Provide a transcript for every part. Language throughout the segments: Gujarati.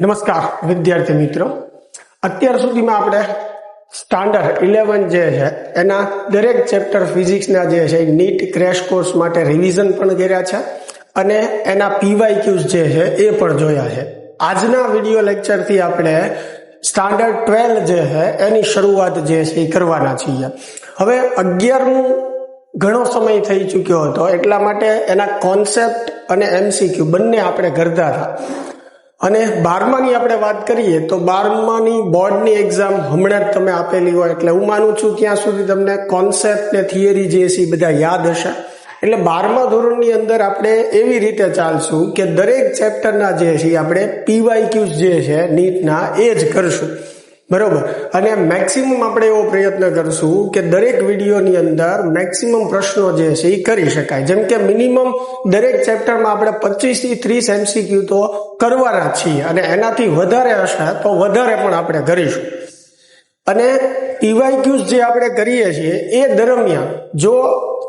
નમસ્કાર વિદ્યાર્થી મિત્રો, અત્યાર સુધીમાં આપણે સ્ટાન્ડર્ડ 11 જે છે એના દરેક ચેપ્ટર ફિઝિક્સના જે છે નીટ ક્રેશ કોર્સ માટે રિવિઝન પણ કર્યા છે અને એના PYQs જે છે એ પણ જોયા છે. આજના વિડીયો લેક્ચરથી આપણે સ્ટાન્ડર્ડ 12 જે છે એની શરૂઆત જે છે એ કરવાના છીએ. હવે 11મું ઘણો સમય થઈ ચૂક્યો હતો, એટલા માટે એના કોન્સેપ્ટ અને MCQ બંને આપણે કરતા હતા. અને 12માની આપણે વાત કરીએ તો 12માની બોર્ડની એક્ઝામ હમણાં જ તમે આપેલી હોય, એટલે હું માનું છું ત્યાં સુધી તમને કોન્સેપ્ટ ને થિયરી જે છે બધા યાદ હશે. એટલે 12મા ધોરણની અંદર આપણે એવી રીતે ચાલશું કે દરેક ચેપ્ટરના જે છે આપણે PYQs જે છે નીટના એ જ કરશું, બરોબર. અને મેક્સિમમ આપણે એવો પ્રયત્ન કરશું કે દરેક વિડીયોની અંદર મેક્સિમમ પ્રશ્નો જે છે એ કરી શકાય. જેમ કે મિનિમમ દરેક ચેપ્ટરમાં આપણે 25 થી 30 MCQ તો કરવાના છીએ, અને એનાથી વધારે હશે તો વધારે પણ આપણે કરીશું. અને PYQs જે આપણે કરીએ છીએ એ દરમિયાન જો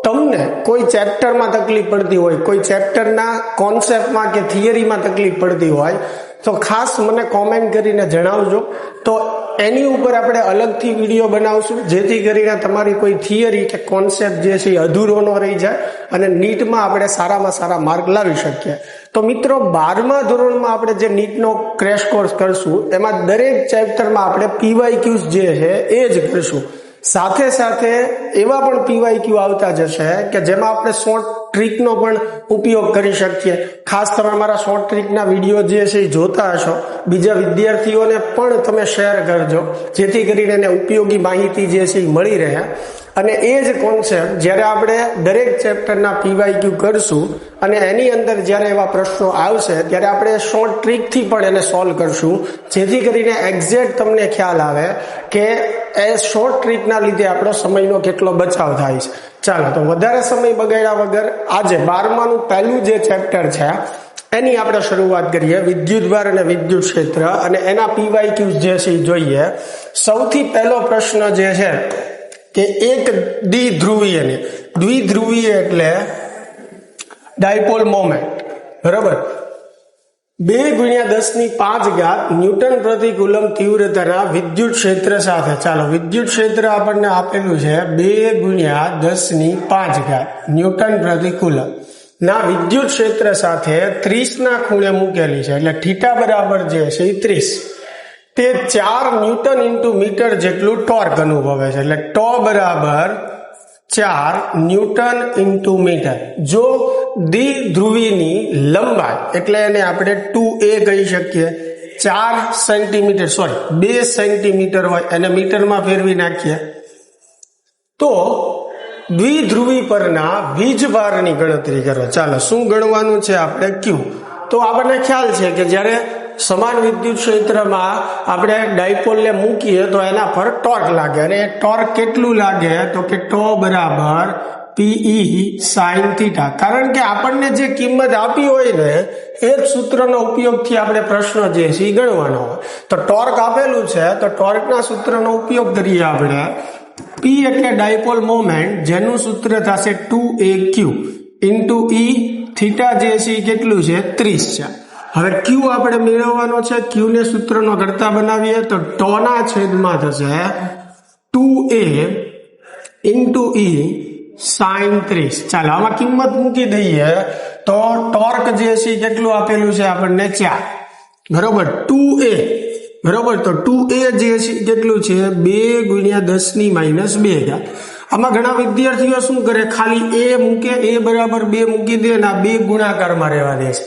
તમને કોઈ ચેપ્ટરમાં તકલીફ પડતી હોય, કોઈ ચેપ્ટરના કોન્સેપ્ટમાં કે થિયરીમાં તકલીફ પડતી હોય તો ખાસ મને કોમેન્ટ કરીને જણાવજો. તો એની ઉપર આપણે અલગથી વિડીયો બનાવશું, જેથી કરીને તમારી કોઈ થિયરી કે કોન્સેપ્ટ જે છે એ અધૂરો ન રહી જાય અને નીટમાં આપણે સારામાં સારા માર્ક લાવી શકીએ. તો મિત્રો, 12મા ધોરણમાં આપણે જે નીટનો ક્રેશ કોર્સ કરશું એમાં દરેક ચેપ્ટરમાં આપણે PYQs જે છે એ જ કરશું. સાથે સાથે એવા પણ PYQ આવતા જશે કે જેમાં આપણે શોર્ટ ટ્રીકનો પણ ઉપયોગ કરી શકીએ. ખાસ તમે મારા શોર્ટ ટ્રીકના વિડીયો જે છે એ જોતા હશો, બીજા વિદ્યાર્થીઓને પણ તમે શેર કરજો, જેથી કરીને એને ઉપયોગી માહિતી જે છે એ મળી રહે. અને એ જ કોન્સેપ્ટ જ્યારે આપણે દરેક ચેપ્ટરના PYQ કરશું અને એની અંદર જ્યારે એવા પ્રશ્નો આવશે ત્યારે આપણે શોર્ટ ટ્રીકથી પણ એને સોલ્વ કરશું, જેથી કરીને એક્ઝેક્ટ તમને ખ્યાલ આવે કે એ શોર્ટ ટ્રીકના લીધે આપણો સમયનો કેટલો બચાવ થાય છે. ચાલો, તો વધારે સમય બગાડ્યા વગર આજે 12માનું પહેલું જે ચેપ્ટર છે એની આપણે શરૂઆત કરીએ, વિદ્યુતભાર અને વિદ્યુત ક્ષેત્ર, અને એના PYQs જે છે એ જોઈએ. સૌથી પહેલો પ્રશ્ન જે છે કે એક દ્વિધ્રુવીય એટલે ડાયપોલ મોમેન્ટ, બરોબર, 2×10⁵ ન્યૂટન પ્રતિ કુલમ તીવ્રતાના વિદ્યુત ક્ષેત્ર સાથે. ચાલો, વિદ્યુત ક્ષેત્ર આપણને આપેલું છે 2×10⁵ ન્યૂટન પ્રતિ કુલમ ના વિદ્યુત ક્ષેત્ર સાથે 30 ના ખૂણે મૂકેલી છે, એટલે થીટા બરાબર જે છે એ 30. તે 4 ન્યૂટન ઇન્ટુ મીટર જેટલું ટોર્ક અનુભવે છે, એટલે ટો બરાબર 4 ન્યૂટન ઇન્ટુ મીટર. જો દ્વિધ્રુવીની લંબાઈ એટલે એને આપણે 2a કહી શકીએ, 2 સેન્ટીમીટર હોય, એને મીટરમાં ફેરવી નાખીએ તો દ્વિધ્રુવી પરના વીજભારની ગણતરી કરો. ચાલો, શું ગણવાનું છે આપણે? Q. તો આપણને ખ્યાલ છે કે જ્યારે સમાન વિદ્યુત ક્ષેત્રમાં આપણે ડાયપોલને મૂકીએ તો એના પર ટોર્ક લાગે, અને ટોર્ક કેટલું લાગે તો કે ટો બરાબર PE sin થીટા. કારણ કે આપણને જે કિંમત આપી હોય ને એ જ સૂત્રનો ઉપયોગથી આપણે પ્રશ્ન જે છે એ ગણવાનો હોય. તો ટોર્ક આપેલું છે તો ટોર્કના સૂત્રનો ઉપયોગ કરીએ આપણે. P એટલે ડાયપોલ મોમેન્ટ, જેનું સૂત્ર થશે 2AQ ઇન્ટુ E. થીટા જે છે એ કેટલું છે? 30 છે. હવે Q આપણે મેળવવાનો છે. Q ને સૂત્રનો કરતા બનાવીએ તો ટોના છેદમાં થશે 2A ઇન્ટુ E sin 30. ચાલો, આમાં કિંમત મૂકી દઈએ તો ટોર્ક જે છે કેટલું આપેલું છે આપણને? 4, બરોબર, 2A, બરોબર. તો 2A જે છે કેટલું છે? 2×10⁻². આમાં ઘણા વિદ્યાર્થીઓ શું કરે, ખાલી A મૂકે, A બરાબર 2 મૂકી દે અને આ 2 ગુણાકારમાં રહેવા દે છે,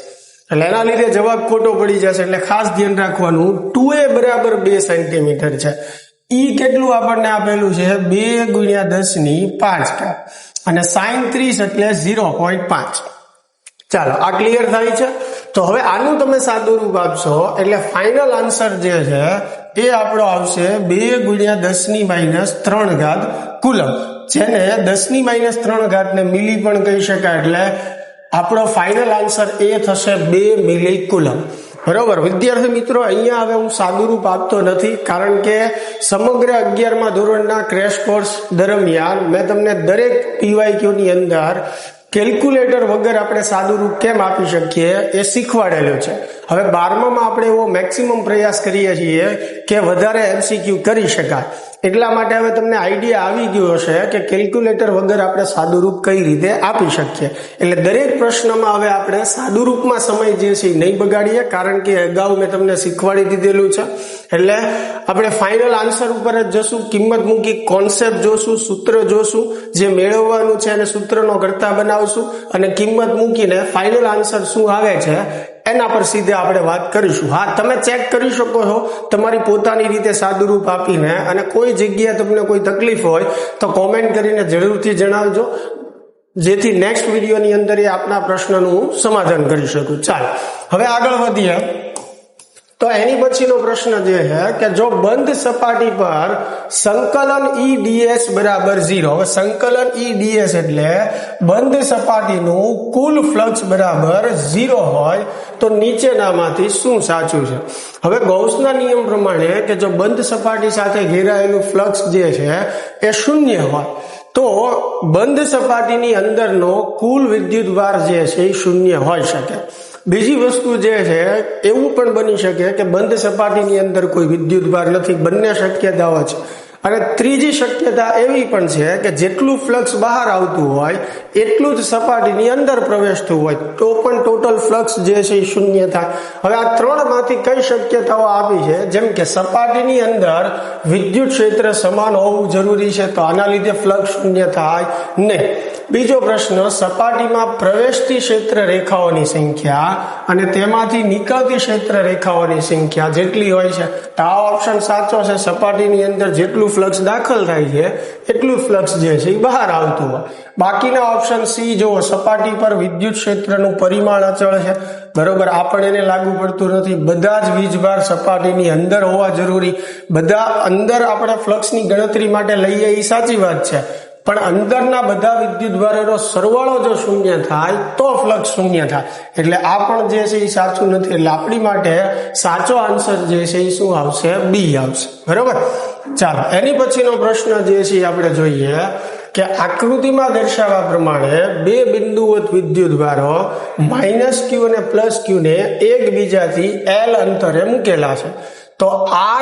એટલે એના લીધે જવાબ ખોટો પડી જશે. એટલે ખાસ ધ્યાન રાખવાનું, 2A બરાબર 2 સેન્ટીમીટર છે. E કેટલું આપણને આપેલું છે? 2×10⁵ અને sin 30 એટલે 0.5. ચાલો, આ ક્લિયર થાય છે. તો હવે આનું તમે સાદું રૂપ આપશો એટલે ફાઇનલ આન્સર જે છે એ આપણો આવશે 2×10⁻³ કુલમ, જેને 10⁻³ ને મિલી પણ કહી શકાય. એટલે આપણો ફાઇનલ આન્સર એ થશે 2 મિલી કુલમ. બરોબર વિદ્યાર્થી મિત્રો, અહીંયા હવે હું સાદું રૂપ આપતો નથી, કારણ કે સમગ્ર 11મા ધોરણના ક્રેશ કોર્સ દરમિયાન મેં તમને દરેક PYQ ની અંદર કેલ્ક્યુલેટર વગર આપણે સાદું રૂપ કેમ આપી શકીએ એ શીખવાડેલું છે. હવે 12માં આપણે એવો મેક્સિમમ પ્રયાસ કરીએ છીએ કે વધારે MCQ કરી શકાય, એટલા માટે હવે તમને આઈડિયા આવી ગયો હશે કે કેલ્ક્યુલેટર વગર આપણે સાદુરૂપ કઈ રીતે આપી શકીએ. એટલે દરેક પ્રશ્નમાં હવે આપણે સાદુરૂપમાં સમય જે છે નહીં બગાડીએ, કારણ કે અગાઉ મેં તમને શીખવાડી દીધેલું છે. એટલે આપણે ફાઇનલ આન્સર ઉપર જ જશું, કિંમત મૂકી કોન્સેપ્ટ જોશું, સૂત્ર જોશું, જે મેળવવાનું છે અને સૂત્રનો કરતા બનાવશું અને કિંમત મૂકીને ફાઇનલ આન્સર શું આવે છે એના પર સીધે આપણે વાત કરીશું. હા, તમે ચેક કરી શકો છો તમારી પોતાની રીતે સાદુરૂપ આપીને, અને કોઈ જગ્યાએ તમને કોઈ તકલીફ હોય તો કોમેન્ટ કરીને જરૂરથી જણાવજો, જેથી નેક્સ્ટ વિડીયોની અંદર એ આપના પ્રશ્નનું હું સમાધાન કરી શકું. ચાલો હવે આગળ વધીએ. તો એની પછીનો પ્રશ્ન જે છે કે જો બંધ સપાટી પર સંકલન EDS બરાબર 0, હવે સંકલન EDS એટલે બંધ સપાટીનું કુલ ફ્લક્સ બરાબર 0 હોય તો નીચેનામાંથી શું સાચું છે? હવે ગૌસના નિયમ પ્રમાણે કે જો બંધ સપાટી સાથે ઘેરાયેલું ફ્લક્સ જે છે એ શૂન્ય હોય તો બંધ સપાટીની અંદરનો કુલ વિદ્યુતભાર જે છે એ શૂન્ય હોઈ શકે. બીજી વસ્તુ જે છે એવું પણ બની શકે કે બંધ સપાટીની અંદર કોઈ વિદ્યુતભાર નથી, બંને શક્યતાઓ છે. અને ત્રીજી શક્યતા એવી પણ છે કે જેટલું ફ્લક્સ બહાર આવતું હોય એટલું જ સપાટીની અંદર પ્રવેશતું હોય તો પણ ટોટલ ફ્લક્સ જે છે એ શૂન્ય થાય. હવે આ ત્રણમાંથી કઈ શક્યતાઓ આપી છે? જેમ કે સપાટીની અંદર વિદ્યુત ક્ષેત્ર સમાન હોવું જરૂરી છે, તો આના લીધે ફ્લક્સ શૂન્ય થાય નહીં. બીજો પ્રશ્ન, સપાટીમાં પ્રવેશતી ક્ષેત્ર રેખાઓની સંખ્યા અને તેમાંથી નીકળતી ક્ષેત્ર રેખાઓની સંખ્યા જેટલી હોય છે, તો આ ઓપ્શન સાચો છે. સપાટીની અંદર જેટલું ફ્લક્સ દાખલ થાય છે એટલું ફ્લક્સ જે છે એ બહાર આવતું હોય. બાકીના ઓપ્શન સી જુઓ, સપાટી પર વિદ્યુત ક્ષેત્રનું પરિમાણ અચળ છે, બરોબર, આપણે એને લાગુ પડતું નથી. બધા જ વીજભાર સપાટીની અંદર હોવા જરૂરી, બધા અંદર આપણે ફ્લક્સની ગણતરી માટે લઈએ એ સાચી વાત છે, પણ અંદરના બધા વિદ્યુતભારોનો સરવાળો જો શૂન્ય થાય તો ફ્લક્સ શૂન્ય થાય. એટલે આ પણ જે છે એ સાચું નથી. એટલે આપણી માટે સાચો આન્સર જે છે એ શું આવશે? બી આવશે. બરોબર. ચાલો એની પછીનો પ્રશ્ન જે છે આપણે જોઈએ કે આકૃતિમાં દર્શાવ્યા પ્રમાણે બે બિંદુવત વિદ્યુતભારો -q અને +q ને એકબીજાથી L અંતરે મૂકેલા છે. તો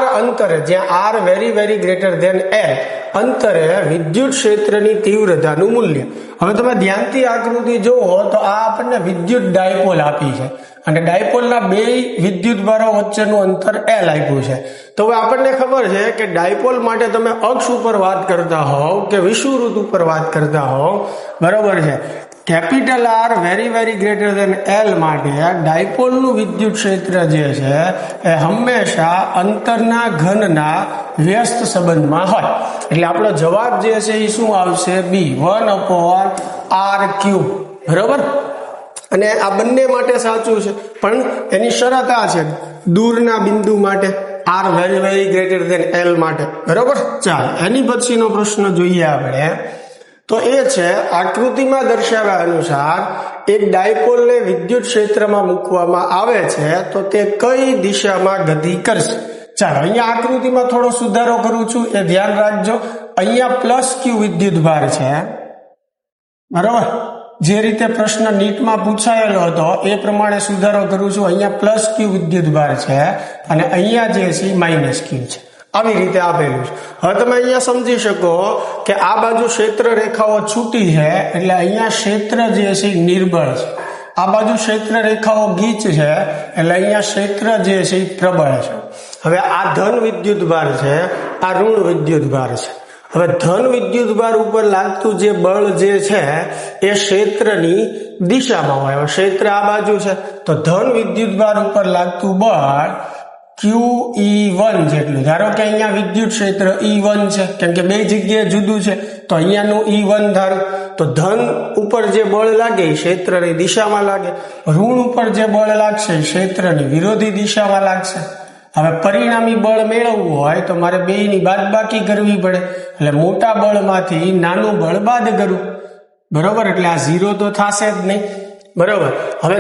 R અંતરે, જ્યાં R very very greater than L અંતરે વિદ્યુત ક્ષેત્રની તીવ્રતાનું મૂલ્ય. હવે તમે ધ્યાનથી આકૃતિ જુઓ તો આ આપણને વિદ્યુત ડાયપોલ આપી છે અને ડાયપોલના બે વિદ્યુતભારો વચ્ચેનું અંતર L આપ્યું છે. તો હવે આપણને ખબર છે કે ડાયપોલ માટે તમે અક્ષ ઉપર વાત કરતા હોવ કે વિષુવવૃત્ત ઉપર વાત કરતા હોવ, બરોબર છે, capital R very very greater than L માટે ડાયપોલનું વિદ્યુત ક્ષેત્ર જે છે એ હંમેશા અંતરના ઘનના વ્યસ્ત સંબંધમાં હોય. એટલે આપણો જવાબ જે છે એ શું આવશે? બી, 1/r³. બરોબર. અને આ બંને માટે સાચું છે, પણ એની શરત આ છે દૂરના બિંદુ માટે, R very very greater than L માટે. બરોબર. ચાલો એની પછીનો પ્રશ્ન જોઈએ આપણે. તો એ છે આકૃતિમાં દર્શાવ્યા અનુસાર એક ડાયપોલને વિદ્યુત ક્ષેત્રમાં મૂકવામાં આવે છે તો તે કઈ દિશામાં ગતિ કરશે? ચાલો અહીંયા આકૃતિમાં થોડો સુધારો કરું છું, એ ધ્યાન રાખજો. અહીંયા +q વિદ્યુતભાર છે, બરોબર, જે રીતે પ્રશ્ન નીટમાં પૂછાયેલો હતો એ પ્રમાણે સુધારો કરું છું. અહીંયા +q વિદ્યુતભાર છે અને અહીંયા જે છે -q છે. આવી રીતે આપેલું છે. હવે તમે અહીંયા સમજી શકો કે આ બાજુ ક્ષેત્ર રેખાઓ છૂટી છે એટલે અહીંયા ક્ષેત્ર જે છે નિર્બળ છે, આ બાજુ ક્ષેત્ર રેખાઓ ગીચ છે એટલે અહીંયા ક્ષેત્ર જે છે પ્રબળ છે. હવે આ ધન વિદ્યુતભાર છે, આ ઋણ વિદ્યુતભાર છે. હવે ધન વિદ્યુતભાર ઉપર લાગતું જે બળ જે છે એ ક્ષેત્રની દિશામાં હોય. હવે ક્ષેત્ર આ બાજુ છે તો ધન વિદ્યુતભાર ઉપર લાગતું બળ QE1 જેટલું. ધારો કે અહીંયા વિદ્યુત ક્ષેત્ર E1 છે, કેમ કે બે જગ્યાએ જુદું છે, તો અહીંયાનું E1 ધારો તો ધન ઉપર જે બળ લાગે એ ક્ષેત્રની દિશામાં લાગે, ઋણ ઉપર જે બળ લાગશે ક્ષેત્રની વિરોધી દિશામાં લાગશે. હવે પરિણામી બળ મેળવવું હોય તો મારે બેયની બાદબાકી કરવી પડે, એટલે મોટા બળમાંથી નાનું બળ બાદ કરવું. બરોબર. એટલે આ 0 તો થશે જ નહીં. બરોબર. હવે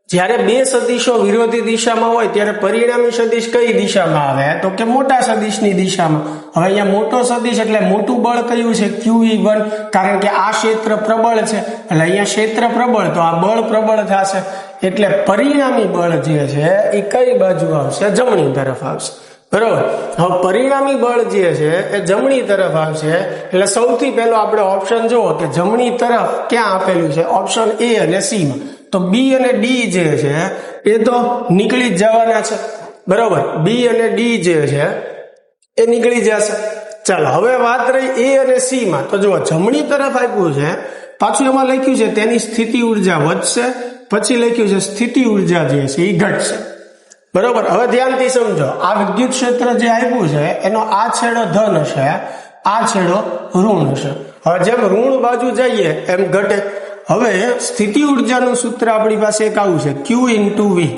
જ્યારે બે સદિશો વિરોધી દિશામાં હોય ત્યારે પરિણામી સદિશ કઈ દિશામાં આવે? તો કે મોટા સદિશની દિશામાં. હવે અહીંયા મોટો સદિશ એટલે મોટું બળ કયું છે? QE1, કારણ કે આ ક્ષેત્ર પ્રબળ છે એટલે અહીંયા ક્ષેત્ર પ્રબળ તો આ બળ પ્રબળ થશે. એટલે પરિણામી બળ જે છે એ કઈ બાજુ આવશે? જમણી તરફ આવશે, બરોબર. હવે પરિણામી બળ જે છે એ જમણી તરફ આવશે એટલે સૌથી પહેલો આપણે ઓપ્શન જુઓ કે જમણી તરફ ક્યાં આપેલું છે, ઓપ્શન એ અને સી માં. તો બી અને ડી જે છે એ તો નીકળી જ જવાના છે, બરોબર. બી અને ડી જે છે એ નીકળી જશે. ચાલો હવે વાત રહી એ અને સી માં. તો જુઓ જમણી તરફ આપ્યું છે, પાછું એમાં લખ્યું છે તેની સ્થિતિ ઉર્જા વધશે, પછી લખ્યું છે સ્થિતિ ઉર્જા જે છે એ ઘટશે, બરોબર. હવે ધ્યાનથી સમજો, આ વિદ્યુત ક્ષેત્ર જે આપ્યું છે એનો આ છેડો ધન હશે, આ છેડો ઋણ હશે. હવે જેમ ઋણ બાજુ જઈએ એમ ઘટે. હવે સ્થિતિ ઉર્જાનું સૂત્ર આપણી પાસે એક આવું છે, Q ઇન્ટુ વી.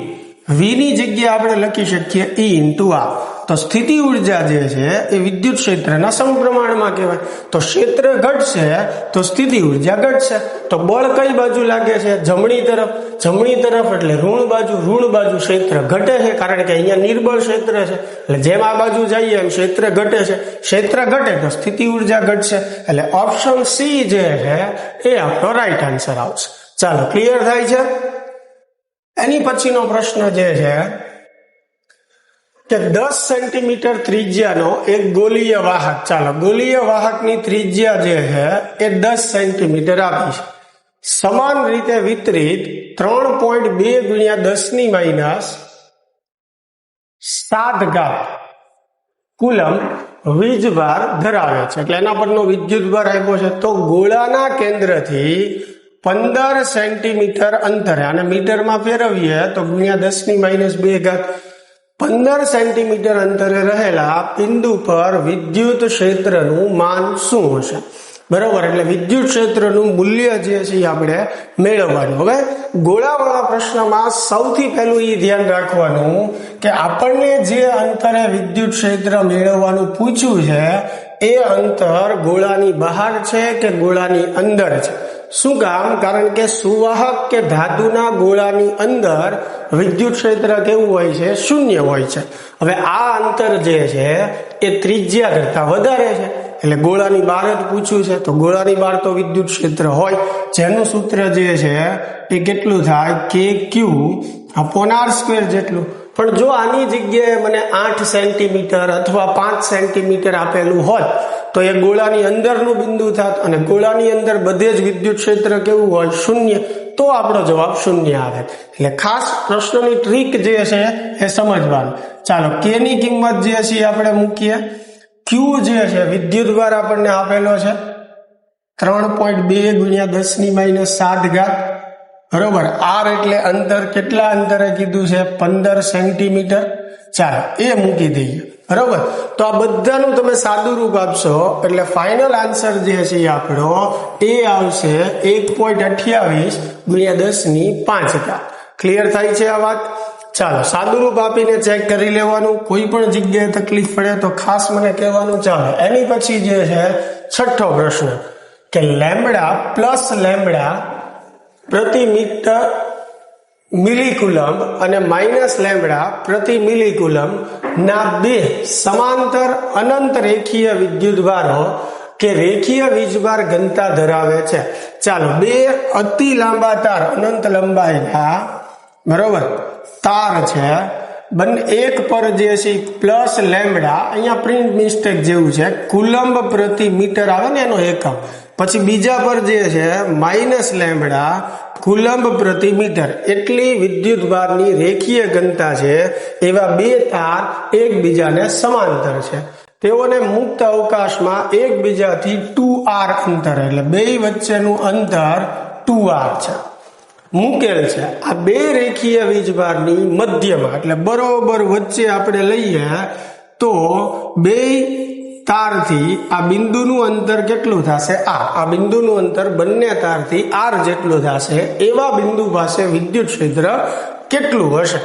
વી ની જગ્યાએ આપણે લખી શકીએ E ઇન્ટુ આ. તો સ્થિતિ ઉર્જા જે છે એ વિદ્યુત ક્ષેત્રના સમપ્રમાણમાં કહેવાય. તો ક્ષેત્ર ઘટશે તો સ્થિતિ ઉર્જા ઘટશે. તો બળ કઈ બાજુ લાગે છે? જમણી તરફ. જમણી તરફ એટલે ઋણ બાજુ ક્ષેત્ર ઘટે છે, કારણ કે અહીંયા નિર્બળ ક્ષેત્ર છે. એટલે જેમ આ બાજુ જઈએ એમ ક્ષેત્ર ઘટે છે. ક્ષેત્ર ઘટે તો સ્થિતિ ઉર્જા ઘટશે. એટલે ઓપ્શન સી જે છે એ આપણો રાઈટ આન્સર આવશે. ચાલો, ક્લિયર થાય છે? એની પછીનો પ્રશ્ન જે છે કે 10 સેન્ટીમીટર ત્રિજ્યાનો એક ગોલીય વાહક, ચાલો ગોલીય વાહકની ત્રિજ્યા જે છે એ 10 સેન્ટીમીટર આપી છે. સમાન રીતે વિતરિત 3.2 ગુણ્યા 10 ની માઇનસ 7 ઘાત કુલમ વીજભાર ધરાવે છે. એટલે એના પરનો વિદ્યુત ભાર આપ્યો છે. તો ગોળાના કેન્દ્રથી 15 સેન્ટીમીટર અંતરે, અને મીટરમાં ફેરવીએ તો ગુણ્યા 10 ની માઇનસ 2 ઘાત, 15 સેન્ટીમીટર અંતરે રહેલા બિંદુ પર વિદ્યુત ક્ષેત્રનું માન શું હશે? બરોબર. એટલે વિદ્યુત ક્ષેત્રનું મૂલ્ય જે છે એ આપણે મેળવવાનું. હવે ગોળાવાળા પ્રશ્નમાં સૌથી પહેલું એ ધ્યાન રાખવાનું કે આપણને જે અંતરે વિદ્યુત ક્ષેત્ર મેળવવાનું પૂછ્યું છે એ અંતર ગોળાની બહાર છે કે ગોળાની અંદર છે? શું કામ? કારણ કે સુવાહક કે ધાતુના ગોળાની અંદર વિદ્યુત ક્ષેત્ર કેવું હોય છે? શૂન્ય હોય છે. હવે આ અંતર જે છે એ ત્રિજ્યા કરતા વધારે છે, એટલે ગોળાની બહાર જ પૂછ્યું છે. તો ગોળાની બહાર તો વિદ્યુત ક્ષેત્ર હોય, જેનું સૂત્ર જે છે એ કેટલું થાય? KQ/r² જેટલું. પણ જો આની જગ્યાએ મને 8 સેન્ટીમીટર અથવા 5 સેન્ટીમીટર આપેલું હોત તો એ ગોળાની અંદરનું બિંદુ થાત, અને ગોળાની અંદર બધે જ વિદ્યુત ક્ષેત્ર કેવું હોય? શૂન્ય. તો આપણો જવાબ શૂન્ય આવે. એટલે ખાસ પ્રશ્નની ટ્રીક જે છે એ સમજવાનું. ચાલો, કે ની કિંમત જે છે આપણે મૂકીએ. Q જે છે વિદ્યુત ભાર આપણને આપેલો છે 3.2 ગુણ્યા 10 ની માઇનસ 7 ઘાત, બરોબર. R એટલે અંતર, કેટલા અંતરે કીધું છે? 15 સેન્ટીમીટર. ચાલો, એ મૂકી દઈએ, બરોબર. તો આ બધાનું તમે સાદું રૂપ આપશો એટલે ફાઇનલ આન્સર જે છે એ આપણો એ આવશે 1.28 ગુણ્યા 10 ની 5 ઘાત. ક્લિયર થાય છે આ વાત? ચાલો, સાદું રૂપ આપીને ચેક કરી લેવાનું. કોઈ પણ જગ્યાએ તકલીફ પડે તો ખાસ મને કહેવાનું. ચાલો, એની પછી જે છે છઠ્ઠો પ્રશ્ન કે લેમ્બડા પ્લસ લેમ્બડા પ્રતિ મીટર મિલીકુલમ અને માઇનસ લેમ્બડા પ્રતિ મિલીકુલમ ના બે સમાંતર અનંત રેખીય વિદ્યુતભારો કે રેખીય વીજભાર ઘનતા ધરાવે છે. ચાલો, બે અતિ લાંબા તાર, અનંત લંબાઈના, બરોબર, તાર છે. બંને એક પર જે છે પ્લસ લેમ્બડા, અહીંયા પ્રિન્ટ મિસ્ટેક જેવું છે, કુલંબ પ્રતિ મીટર આવે ને એનો એકમ. પછી બીજા પર જે છે માઇનસ લેમ્બડા કુલંબ પ્રતિ મીટર. એટલી વિદ્યુત ભારની રેખીય ઘનતા છે. એવા બે તાર એકબીજાને સમાંતર છે. તેઓને મુક્ત અવકાશમાં એકબીજાથી 2r અંતર, એટલે બે વચ્ચેનું અંતર 2r છે, મૂકેલ છે. આ બે રેખીય વીજભારની મધ્યમાં, એટલે બરોબર વચ્ચે આપણે લઈએ તો બે તારથી આ બિંદુનું અંતર કેટલું થશે? આ બિંદુનું અંતર બંને તારથી r જેટલું થશે. એવા બિંદુ પાસે વિદ્યુત ક્ષેત્ર કેટલું હશે?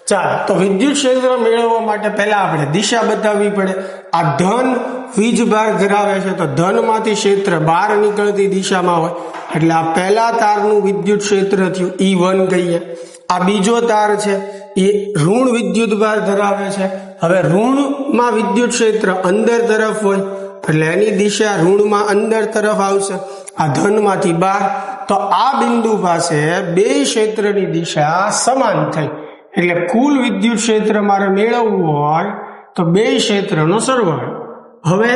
ચાલો, તો વિદ્યુત ક્ષેત્ર મેળવવા માટે પહેલા આપણે દિશા બતાવવી પડે. આ ધન વીજભાર ધરાવે છે તો ધનમાંથી ક્ષેત્ર બહાર નીકળતી દિશામાં હોય, એટલે આ પહેલા તારનું વિદ્યુત ક્ષેત્ર થયું, E1 કહીએ. આ બીજો તાર છે એ ઋણ વિદ્યુત ભાર ધરાવે છે. હવે ઋણમાં વિદ્યુત ક્ષેત્ર અંદર તરફ હોય એટલે એની દિશા ઋણમાં અંદર તરફ આવશે. આ ધનમાંથી 12, તો આ બિંદુ પાસે બે ક્ષેત્રની દિશા સમાન થઈ, એટલે કુલ વિદ્યુત ક્ષેત્ર મારે મેળવવું હોય તો બે ક્ષેત્રનો સરવાળો. હવે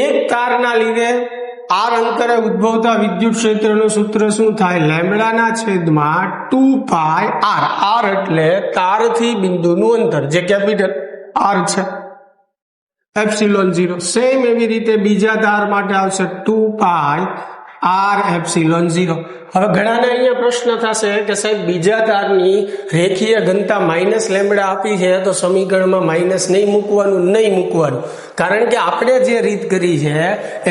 એક તારના લીધે આર અંતરે ઉદ્ભવતા વિદ્યુત ક્ષેત્રનું સૂત્ર શું થાય? લેમ્બડાના છેદમાં 2πr. આર એટલે તારથી બિંદુનું અંતર, જે કેપિટલ આર છે, એપ્સિલોન 0. સેમ એવી રીતે બીજા તાર માટે આવશે 2πr એપ્સિલોન 0. હવે ઘણાને અહીંયા પ્રશ્ન થશે કે સાહેબ બીજા તારની રેખીય ઘનતા માઇનસ લેમ્બડા આપી છે તો સમીકરણમાં માઇનસ નહીં મૂકવાનું, કારણ કે આપણે જે રીત કરી છે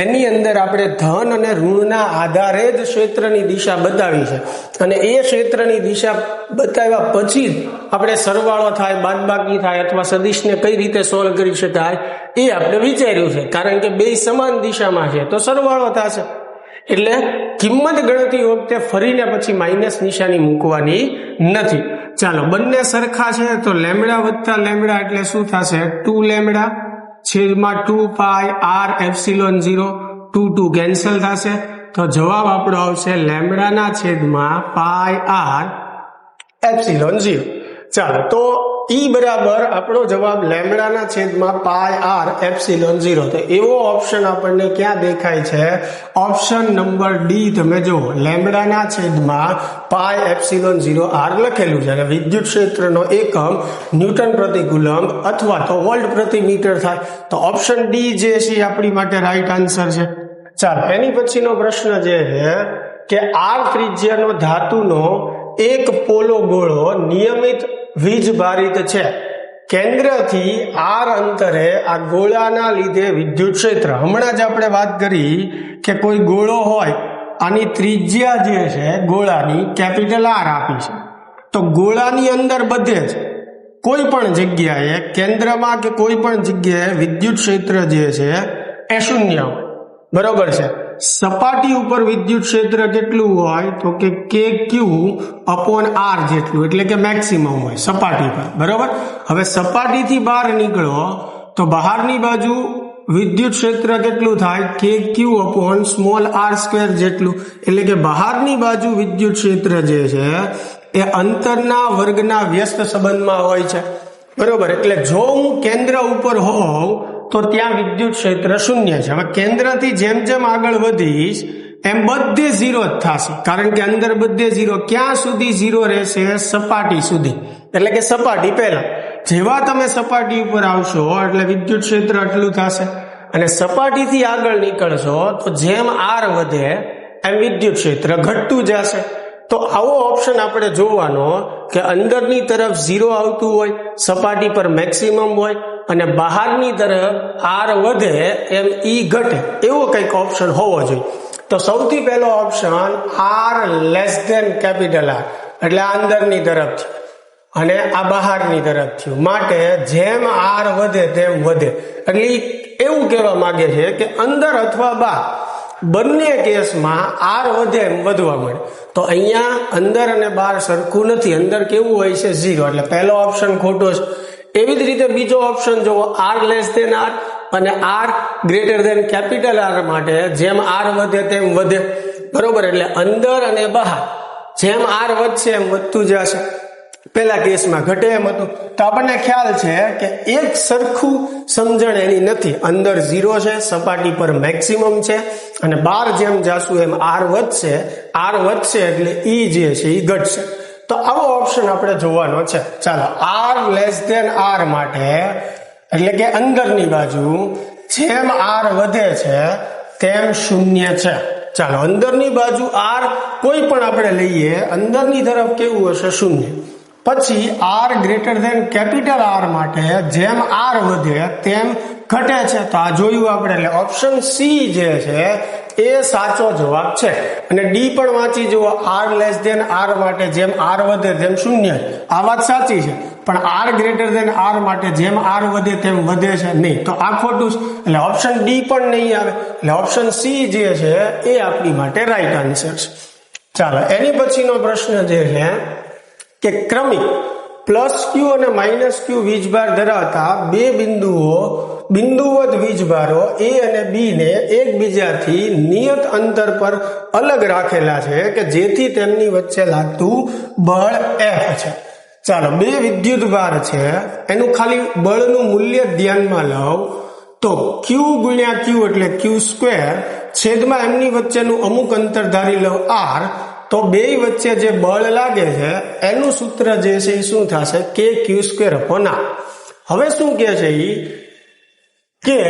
એની અંદર આપણે ધન અને ઋણના આધારે જ ક્ષેત્રની દિશા બતાવી છે, અને એ ક્ષેત્રની દિશા બતાવ્યા પછી જ આપણે સરવાળો થાય, બાદબાકી થાય અથવા સદિશને કઈ રીતે સોલ્વ કરી શકાય એ આપણે વિચાર્યું છે. કારણ કે બે સમાન દિશામાં છે તો સરવાળો થશે, એટલે કિંમત ગણતી વખતે ફરીને પછી માઇનસ નિશાની મૂકવાની નથી. ચાલો, બંને સરખા છે તો લેમ્બડા વત્તા લેમ્બડા એટલે શું થશે? 2 લેમ્બડા છેદમાં 2πr એપ્સિલોન 0. 2 કેન્સલ થશે તો જવાબ આપણો આવશે લેમ્બડાના છેદમાં πr એપ્સિલોન 0. ચાલો, તો ઈ બરાબર આપણો જવાબ લેમ્બડાના છેદમાં πr એપ્સિલોન 0. તો એવો ઓપ્શન આપણને ક્યાં દેખાય છે? ઓપ્શન નંબર ડી તમે જુઓ, લેમ્બડાના છેદમાં પાઈ એપ્સિલોન 0 r લખેલું છે, અને વિદ્યુત ક્ષેત્રનો એકમ ન્યૂટન પ્રતિ કુલમ્બ અથવા તો વોલ્ટ પ્રતિ મીટર થાય. તો ઓપ્શન ડી જે છે આપણી માટે રાઈટ આન્સર છે. ચાલો, એની પછીનો પ્રશ્ન જે છે કે આર ત્રિજ્યાનો ધાતુનો એક પોલો ગોળો નિયમિત વીજ ભારિત છે. કેન્દ્રથી આર અંતરે આ ગોળાના લીધે વિદ્યુત ક્ષેત્ર, હમણાં જ આપણે વાત કરી કે કોઈ ગોળો હોય, આની ત્રિજ્યા જે છે ગોળાની કેપિટલ આર આપી છે, તો ગોળાની અંદર બધે જ કોઈ પણ જગ્યાએ કેન્દ્રમાં કે કોઈ પણ જગ્યાએ વિદ્યુત ક્ષેત્ર જે છે એ શૂન્ય હોય. બરોબર છે? સપાટી ઉપર વિદ્યુત ક્ષેત્ર કેટલું હોય તો કે KQ/R જેટલું, એટલે કે મેક્સિમમ હોય સપાટી પર. બરોબર? હવે સપાટીથી બહાર નીકળો તો બહારની બાજુ વિદ્યુત ક્ષેત્ર કેટલું થાય? KQ/r² જેટલું, એટલે કે બહારની બાજુ વિદ્યુત ક્ષેત્ર જે છે એ અંતરના વર્ગના વ્યસ્ત સંબંધમાં હોય છે. બરોબર? એટલે જો હું કેન્દ્ર ઉપર હોઉં તો ત્યાં વિદ્યુત ક્ષેત્ર શૂન્ય છે. હવે કેન્દ્રથી જેમ જેમ આગળ વધીશ એમ બધે 0 જ થશે, કારણ કે અંદર બધે 0. ક્યાં સુધી 0 રહેશે? સપાટી સુધી, એટલે કે સપાટી પહેલા. જેવા તમે સપાટી ઉપર આવશો એટલે વિદ્યુત ક્ષેત્ર આટલું થશે, અને સપાટીથી આગળ નીકળશો તો જેમ આર વધે એમ વિદ્યુત ક્ષેત્ર ઘટતું જશે. તો આવો ઓપ્શન આપણે જોવાનો કે અંદરની તરફ 0 આવતું હોય, સપાટી પર મેક્સિમમ હોય, અને બહારની તરફ આર વધે એમ ઈ ઘટે, એવો કંઈક ઓપ્શન હોવો જોઈએ. તો સૌથી પહેલો option R less than capital R, એટલે આ અંદરની તરફ અને આ બહારની તરફ થયું, માટે જેમ આર વધે તેમ વધે. એટલે એવું કહેવા માંગે છે કે અંદર અથવા બહાર બંને કેસમાં આર વધે એમ વધવા મળે. તો અહીંયા અંદર અને બહાર સરખું નથી, અંદર કેવું હોય છે? 0, એટલે પહેલો ઓપ્શન ખોટો છે. એવી જ રીતે બીજો ઓપ્શન જોવો, આર લેસ ધેન આર અને R greater than capital R માટે જેમ આર વધે તેમ વધે. બરોબર? એટલે અંદર અને બહાર જેમ આર વધશે એમ વધતું જશે. પેલા કેસમાં ઘટે એમ હતું. તો આપણને ખ્યાલ છે કે એક સરખું સમજણ એની નથી. અંદર 0 છે, સપાટી પર મેક્સિમમ છે, અને બહાર જેમ જાશું એમ આર વધશે એટલે ઈ જે છે ઈ ઘટશે. તો આવો ઓપ્શન આપણે જોવાનો છે. ચાલો, આર લેસ ધેન આર માટે, એટલે કે અંદરની બાજુ જેમ આર વધે છે તેમ શૂન્ય છે. ચાલો, અંદરની બાજુ આર કોઈ પણ આપણે લઈએ, અંદરની તરફ કેવું હશે? શૂન્ય. પછી R greater than capital R માટે જેમ આર વધે તેમ ઘટે છે. તો આ જોયું આપણે, એટલે ઓપ્શન સી જે છે એ સાચો જવાબ છે. અને ડી પણ વાંચી જુઓ, આર લેસ ધેન આર માટે જેમ આર વધે તેમ શૂન્ય. આ વાત સાચી છે, પણ આર ગ્રેટર ધેન આર માટે જેમ આર વધે તેમ વધે છે નહીં, તો આ ખોટું છે. એટલે ઓપ્શન ડી પણ નહીં આવે. એટલે ઓપ્શન સી જે છે એ આપણી માટે રાઈટ આન્સર છે. ચાલો, એની પછીનો પ્રશ્ન જે છે કે ક્રમિક પ્લસ ક્યુ અને માઇનસ ક્યુ વીજભાર ધરાવતા બે બિંદુવત વીજભારો એ અને બી ને એકબીજાથી નિયત અંતર પર અલગ રાખેલા છે કે જેથી તેમની વચ્ચે લાગતું બળ એફ છે. ચાલો, બે વિદ્યુતભાર છે, એનું ખાલી બળનું મૂલ્ય ધ્યાનમાં લાવ તો ક્યુ ગુણ્યા ક્યુ એટલે ક્યુ સ્ક્વેર છેદમાં એમની વચ્ચેનું અમુક અંતર ધારી લો આર, તો બે વચ્ચે જે બળ લાગે છે એનું સૂત્ર જે છે એ શું થશે? કે ક્યુ સ્ક્વેર અપોન આર. હવે શું કહે છે કે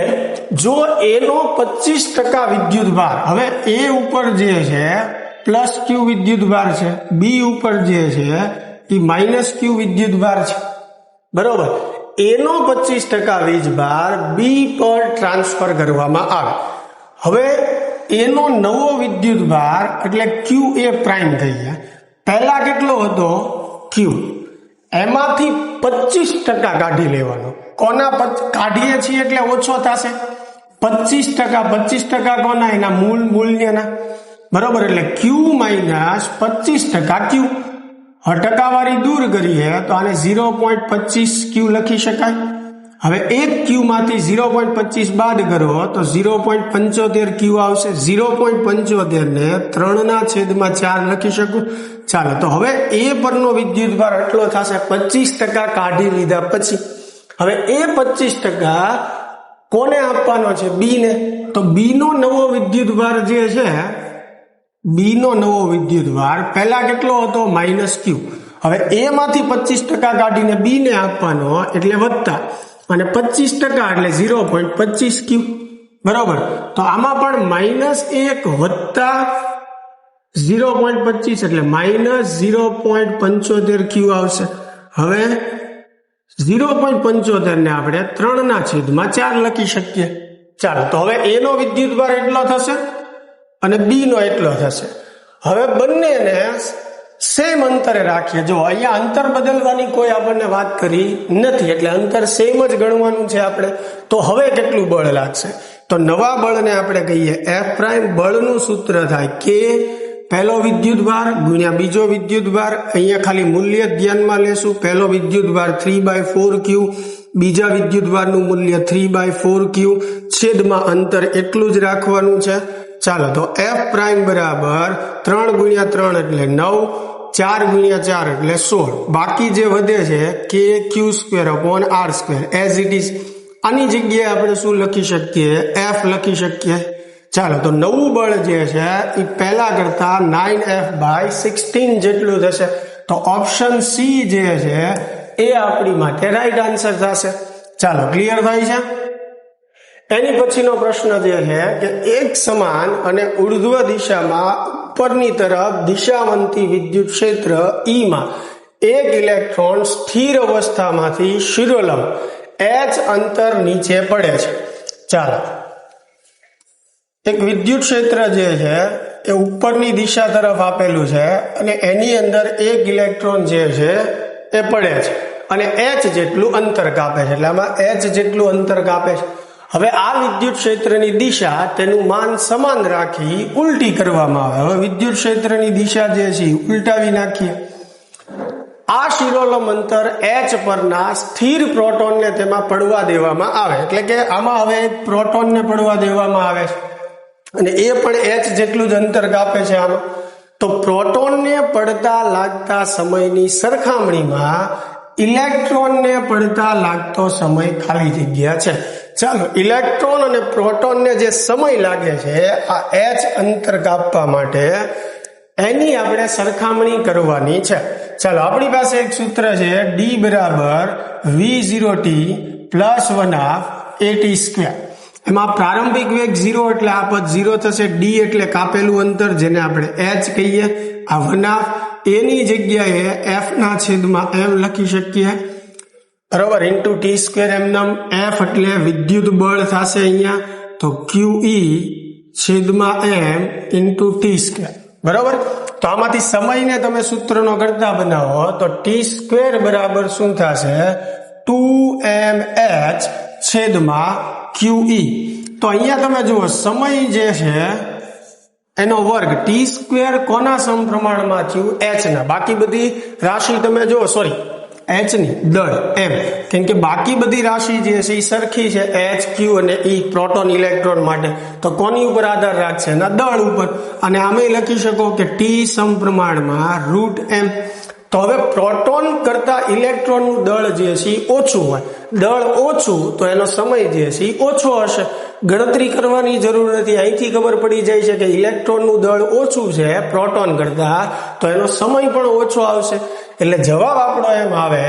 જો એનો 25% વિદ્યુતભાર, હવે એ ઉપર જે છે પ્લસ ક્યુ વિદ્યુતભાર છે, બી ઉપર જે છે એ માઇનસ ક્યુ વિદ્યુતભાર છે, બરોબર, એનો 25% વીજભાર બી પર ટ્રાન્સફર કરવામાં આવે. હવે એનો નવો વિદ્યુતભાર એટલે ક્યુ એ પ્રાઇમ થઈ ગયા. પહેલા કેટલો હતો? ક્યુ. એમાંથી 25% કાઢી લેવાનો. કોના કાઢીએ છીએ એટલે ઓછો થશે? 25% કોના? એના મૂલ્યના, બરોબર. એટલે ક્યુ માઇનસ 25% ક્યુ. હવે ટકાવારી દૂર કરીએ તો આને 0.25 ક્યુ લખી શકાય. હવે એક ક્યુ માંથી 0.25 બાદ કરો તો 0.75 ક્યુ આવશે. 0.75 ને 3/4 લખી શકું. ચાલો, તો હવે એ પરનો વિદ્યુતભાર એટલો થશે 25% કાઢી લીધા પછી. હવે એ 25% કોને આપવાનો છે? બી ને. તો બી નો નવો વિદ્યુતભાર જે છે, બી નો નવો વિદ્યુતભાર પહેલા કેટલો હતો? માઇનસ ક્યુ. હવે એ માંથી 25% કાઢીને બી ને આપવાનો એટલે વત્તા, અને 25% એટલે 0.25 ક્યુ, બરોબર. તો આમાં પણ -1 વત્તા 0.25 એટલે -0.75 ક્યુ આવશે. હવે 0.75 ને આપણે 3/4 લખી શકીએ. ચાલો, તો હવે એનો વિદ્યુતભાર એટલો થશે અને બી નો એટલો થશે. હવે બંનેને સેમ અંતરે રાખીએ. જો અહીંયા અંતર બદલવાની કોઈ આપણને વાત કરી નથી, એટલે અંતર સેમ જ ગણવાનું છે આપણે. તો હવે કેટલું બળ લાગશે? તો નવા બળને આપણે કહીએ એફ પ્રાઇમ. બળનું સૂત્ર થાય કે પહેલો વિદ્યુતભાર ગુણ્યા બીજો વિદ્યુતભાર. અહીંયા ખાલી મૂલ્ય ધ્યાનમાં લેશું. પહેલો વિદ્યુતભાર 3/4 ક્યુ, બીજા વિદ્યુતભારનું મૂલ્ય 3/4 ક્યુ, છેદમાં અંતર એટલું જ રાખવાનું છે. ચાલો, તો એફ પ્રાઇમ બરાબર 3 × 3 એટલે 9, 4 × 4 એટલે 16. બાકી જે વધે છે કે Q square upon R square as it is. આની જગ્યાએ આપણે શું લખી શકીએ? એફ લખી શકીએ. ચાલો, તો નવું બળ જે છે એ પહેલા કરતા 9F/16 જેટલું થશે. તો ઓપ્શન સી જે છે એ આપણી માટે રાઈટ આન્સર થશે. ચાલો, ક્લિયર થાય છે? એની પછીનો પ્રશ્ન જે છે કે એક સમાન અને ઉર્ધ્વ દિશામાં ઉપરની તરફ દિશાવંતી વિદ્યુત ક્ષેત્ર E માં એક ઇલેક્ટ્રોન સ્થિર અવસ્થામાંથી શિરોલંબ h અંતર નીચે પડે છે. ચાલો, એક વિદ્યુત ક્ષેત્ર જે છે એ ઉપરની દિશા તરફ આપેલું છે અને એની અંદર એક ઇલેક્ટ્રોન જે છે એ પડે છે અને h જેટલું અંતર કાપે છે. એટલે આમાં h જેટલું અંતર કાપે છે. હવે આ વિદ્યુત ક્ષેત્રની દિશા તેનું માન સમાન રાખી ઉલટી કરવામાં આવે. હવે વિદ્યુત ક્ષેત્રની દિશા જે છે ઉલટાવી નાખીએ. આ શિરોલંબ અંતર h પરના સ્થિર પ્રોટોનને તેમાં પડવા દેવામાં આવે. એટલે કે આમાં હવે એક પ્રોટોનને પડવા દેવામાં આવે છે અને એ પણ h જેટલું જ અંતર કાપે છે આમાં. તો પ્રોટોનને પડતા લાગતા સમયની સરખામણીમાં ઇલેક્ટ્રોનને પડતા લાગતો સમય ખાલી જગ્યા છે. ચાલો, ઇલેક્ટ્રોન અને પ્રોટોનને જે સમય લાગે છે આ h અંતર કાપવા માટે એની આપણે સરખામણી કરવાની છે. ચાલો, આપણી પાસે એક સૂત્ર છે D બરાબર V0t પ્લસ 1/at². એમાં પ્રારંભિક વેગ 0 એટલે આ પદ 0 થશે. D એટલે કાપેલું અંતર જેને આપણે h કહીએ. આ 1/2 એની જગ્યાએ f ના છેદમાં m લખી શકીએ, બરોબર, ઇન્ટુ t². એમનામ f એટલે વિદ્યુત બળ થશે અહીંયા, તો QE છેદમાં m ઇન્ટુ t², બરોબર. તો આમાંથી સમયને તમે સૂત્રનો કરતા બનાવો તો t² બરાબર શું થશે? 2mh છેદમાં QE. તો અહીંયા તમે જુઓ સમય જે છે એનો વર્ગ t² કોના સમપ્રમાણમાં થયું? h ના. બાકી બધી રાશિ તમે જુઓ, સોરી, એચ ની દળ એમ, કેમ કે બાકી બધી રાશિ જે છે એ સરખી છે, એચ ક્યુ અને ઈ પ્રોટોન ઇલેક્ટ્રોન માટે, તો કોની ઉપર આધાર રાખશે? એના દળ ઉપર. અને આમે લખી શકો કે ટી સમપ્રમાણમાં રૂટ એમ. તો હવે પ્રોટોન કરતા ઇલેક્ટ્રોનનું દળ જે છે એ ઓછું હોય, દળ ઓછું તો એનો સમય જે છે એ ઓછો હશે. ગણતરી કરવાની જરૂર નથી, અહીંથી ખબર પડી જાય છે કે ઇલેક્ટ્રોનનું દળ ઓછું છે પ્રોટોન કરતા, તો એનો સમય પણ ઓછો આવશે. એટલે જવાબ આપણો એમ આવે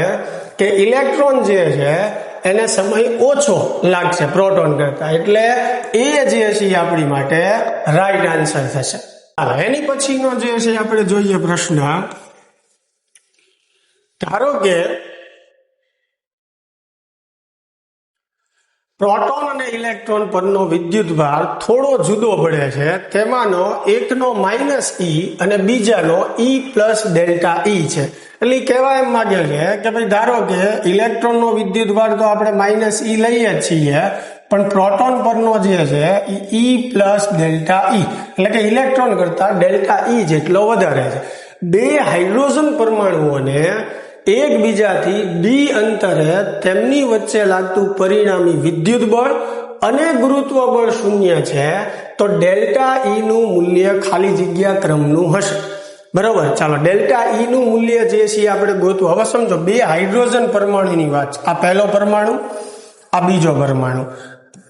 કે ઇલેક્ટ્રોન જે છે એને સમય ઓછો લાગશે પ્રોટોન કરતા, એટલે એ જે છે આપણી માટે રાઈટ આન્સર થશે. એની પછીનો જે છે આપણે જોઈએ પ્રશ્ન. ધારો કે પ્રોટોન અને ઇલેક્ટ્રોન પરનો વિદ્યુતભાર થોડો જુદો પડે છે, તેમાંનો એકનો -E અને બીજાનો E પ્લસ ડેલ્ટા E છે. એટલે કહેવા એમ માંગે છે કે ભાઈ ધારો કે ઇલેક્ટ્રોનનો વિદ્યુતભાર તો આપણે -E લઈએ જ છીએ, પણ પ્રોટોન પરનો જે છે એ E પ્લસ ડેલ્ટા E, એટલે કે ઇલેક્ટ્રોન કરતા ડેલ્ટા E જેટલો વધારે છે. બે હાઇડ્રોજન પરમાણુઓને એકબીજાથી ડી અંતરે તેમની વચ્ચે લાગતું પરિણામી વિદ્યુત બળ અને ગુરુત્વ બળ શૂન્ય છે, તો ડેલ્ટા ઈ નું મૂલ્ય ખાલી જગ્યા ક્રમનું હશે. બરોબર, ચાલો ડેલ્ટા ઈ નું મૂલ્ય જે છે આપણે ગોતવું. હવે સમજો બે હાઇડ્રોજન પરમાણુની વાત, આ પહેલો પરમાણુ, આ બીજો પરમાણુ,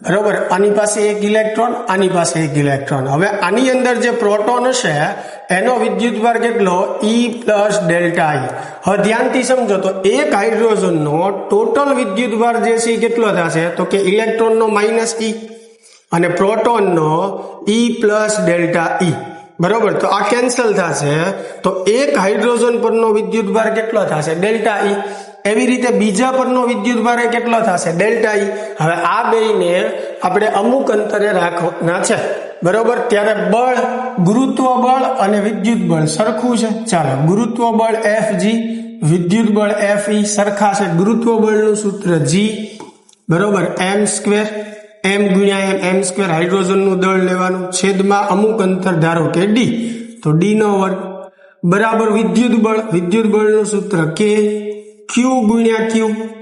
બરોબર, આની પાસે એક ઇલેક્ટ્રોન, આની પાસે એક ઇલેક્ટ્રોન. હવે આની અંદર જે પ્રોટોન હશે એનો વિદ્યુતભાર કેટલો? E plus delta E. હવે ધ્યાનથી સમજો તો એક હાઇડ્રોજનનો ટોટલ વિદ્યુતભાર જે છે કેટલો થશે? તો કે ઇલેક્ટ્રોનનો -E અને પ્રોટોનનો E પ્લસ ડેલ્ટા E. બરોબર, તો આ કેન્સલ થશે, તો એક હાઇડ્રોજન પરનો વિદ્યુતભાર કેટલો થશે? Delta E. એવી રીતે બીજા પરનો વિદ્યુતભાર કેટલો થશે? Delta E. હવે આ બેયને આપણે અમુક અંતરે રાખવાના છે, બરોબર. ત્યારે બળ, ગુરુત્વ બળ અને વિદ્યુત બળ સરખું છે. ચાલો, ગુરુત્વ બળ Fg, વિદ્યુત બળ Fe સરખા છે. ગુરુત્વ બળનું સૂત્ર G, બરોબર, m², m ગુણ્યા m m² હાઇડ્રોજનનું દળ લેવાનું, છેદમાં અમુક અંતર ધારો કે d, તો d નો વર્ગ, બરાબર વિદ્યુત બળનું સૂત્ર K, Q ગુણ્યા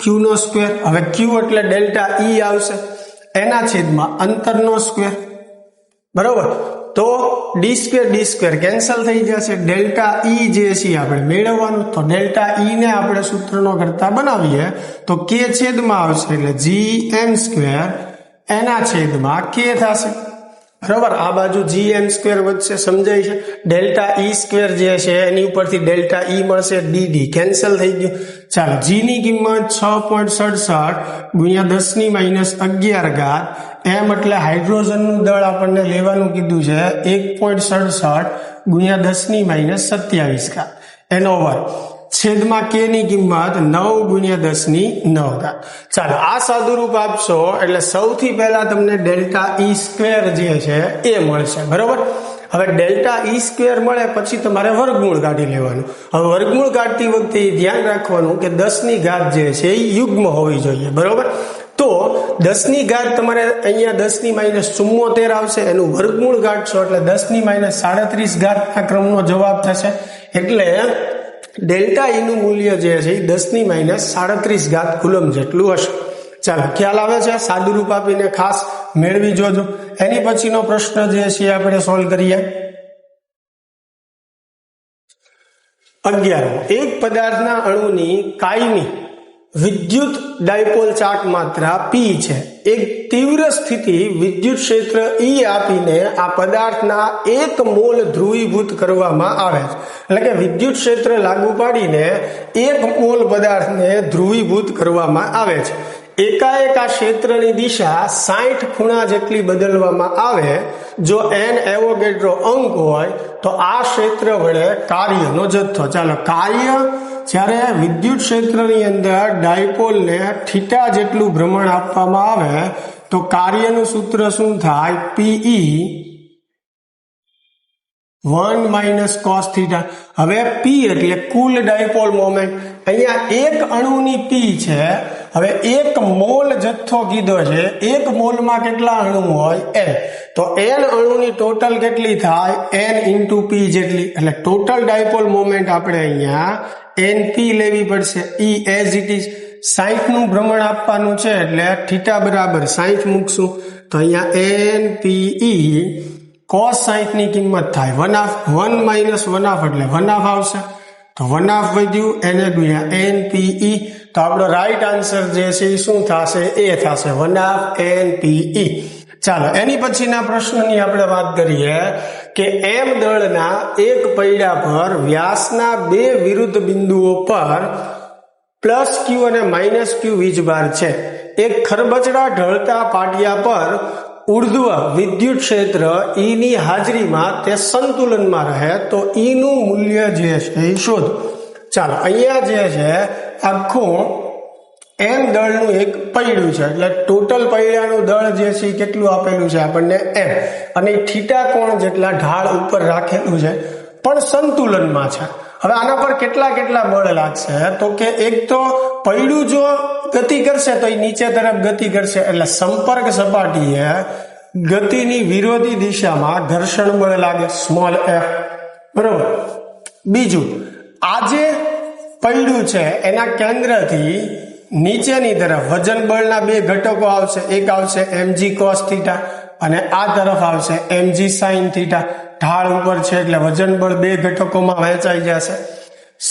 Q નો સ્ક્વેર. હવે Q એટલે ડેલ્ટા E આવશે, એના છેદમાં અંતરનો સ્ક્વેર, બરોબર. તો d² કેન્સલ થઈ જશે. ડેલ્ટા E જે છે આપણે મેળવવાનું, તો ડેલ્ટા E ને આપણે સૂત્રનો કરતા બનાવીએ તો K છેદમાં આવશે, એટલે gm², એના છેદમાં K થશે, બરોબર. આ બાજુ gm² વધશે, સમજાય છે. ડેલ્ટા E² જે છે એની ઉપરથી ડેલ્ટા E મળશે, dd કેન્સલ થઈ ગયું. ચાલો, g ની કિંમત 6.67 ગુણ્યા 10⁻11, એમ એટલે હાઇડ્રોજનનું દળ આપણને લેવાનું કીધું છે 1.67 ગુણ્યા 10⁻27, એનો વર્ગ, છેદમાં K ની કિંમત 9 ગુણ્યા 10⁹. ચાલો, આ સાદુરૂપ આપશો એટલે સૌથી પહેલા તમને ડેલ્ટા E² જે છે એ મળશે, બરોબર. હવે ડેલ્ટા E² મળે પછી તમારે વર્ગમૂળ કાઢી લેવાનું. હવે વર્ગમૂળ કાઢતી વખતે ધ્યાન રાખવાનું કે 10 ની ઘાત જે છે એ યુગ્મ હોવી જોઈએ, બરોબર. તો 10 ની ઘાત તમારે અહીંયા 10⁻74 આવશે, એનું વર્ગમૂળ કાઢશો એટલે 10⁻37 ના ક્રમનો જવાબ થશે. એટલે ડેલ્ટા E નું મૂલ્ય જે છે એ 10⁻37 કુલમ જેટલું હશે. ચાલો, ખ્યાલ આવે છે? સાદુરૂપ આપીને ખાસ મેળવી જોજો. એની પછીનો પ્રશ્ન જે છે આપણે સોલ્વ કરીએ. 11. એક પદાર્થના અણુની કાયમી વિદ્યુત ડાયપોલ ચાર્જ માત્રા P છે. એક તીવ્ર સ્થિતિ વિદ્યુત ક્ષેત્ર E આપીને આ પદાર્થના 1 મોલ ધ્રુવીભૂત કરવામાં આવે છે. એટલે કે વિદ્યુત ક્ષેત્ર લાગુ પાડીને 1 મોલ પદાર્થને ધ્રુવીભૂત કરવામાં આવે છે. એકાએક આ ક્ષેત્રની દિશા 60 ખૂણા જેટલી બદલવામાં આવે. જો n એવોગેડ્રો અંક હોય તો આ ક્ષેત્ર વડે કાર્યનો જથ્થો. ચાલો, કાર્ય જ્યારે વિદ્યુત ક્ષેત્રની અંદર ડાયપોલને થીટા જેટલું ભ્રમણ આપવામાં આવે તો કાર્યનું સૂત્ર શું થાય? PE 1 - cos θ. હવે P એટલે કુલ ડાયપોલ મોમેન્ટ. અહીંયા એક અણુની P છે હવે 1 મોલ જથ્થો કીધો છે, 1 મોલમાં કેટલા અણુ હોય? n. તો n અણુની ટોટલ કેટલી થાય? n ઇન્ટુ p જેટલી. એટલે ટોટલ ડાયપોલ મોમેન્ટ આપણે અહીંયા np લેવી પડશે. E એઝ ઇટ ઇઝ 60 નું ભ્રમણ આપવાનું છે એટલે થીટા બરાબર 60 મૂકશું. તો અહીંયા npe cos 60 ની કિંમત થાય 1 માઇનસ 1 એટલે 1 આવશે. તો 1 વધ્યું એને ગુણ્યા npe. તો આપણો રાઈટ આન્સર જે છે એ શું થશે? એ થશે 1 npe. ચાલો એની પછીના પ્રશ્નની આપણે વાત કરીએ કે m દળના એક પૈડા પર વ્યાસના બે વિરુદ્ધ બિંદુઓ પર પ્લસ ક્યુ અને માઇનસ ક્યુ વીજભાર છે. એક ખરબચડા ઢળતા પાટિયા પર ઉર્ધ્વ વિદ્યુત ક્ષેત્ર E ની હાજરીમાં તે સંતુલનમાં રહે તો E નું મૂલ્ય જે છે એ શોધો. ચાલો અહીંયા જે છે આખું m દળનું એક પૈડું છે એટલે ટોટલ પૈડાનું દળ જે છે કેટલું આપેલું છે આપણને m, અને થીટા કોણ જેટલા ઢાળ ઉપર રાખેલું છે પણ સંતુલનમાં છે. હવે આના પર કેટલા બળ લાગશે? તો કે એક તો પૈડું જો ગતિ કરશે તો એ નીચે તરફ ગતિ કરશે એટલે સંપર્ક સપાટીએ ગતિની વિરોધી દિશામાં ઘર્ષણ બળ લાગે સ્મોલ f. બરોબર. બીજું, આ જે પૈડું છે એના કેન્દ્રથી નીચેની તરફ વજન બળના બે ઘટકો આવશે. એક આવશે mg cos થીટા અને આ તરફ આવશે mg sin થીટા. ઢાળ ઉપર છે એટલે વજન બળ બે ઘટકોમાં વહેંચાઈ જશે.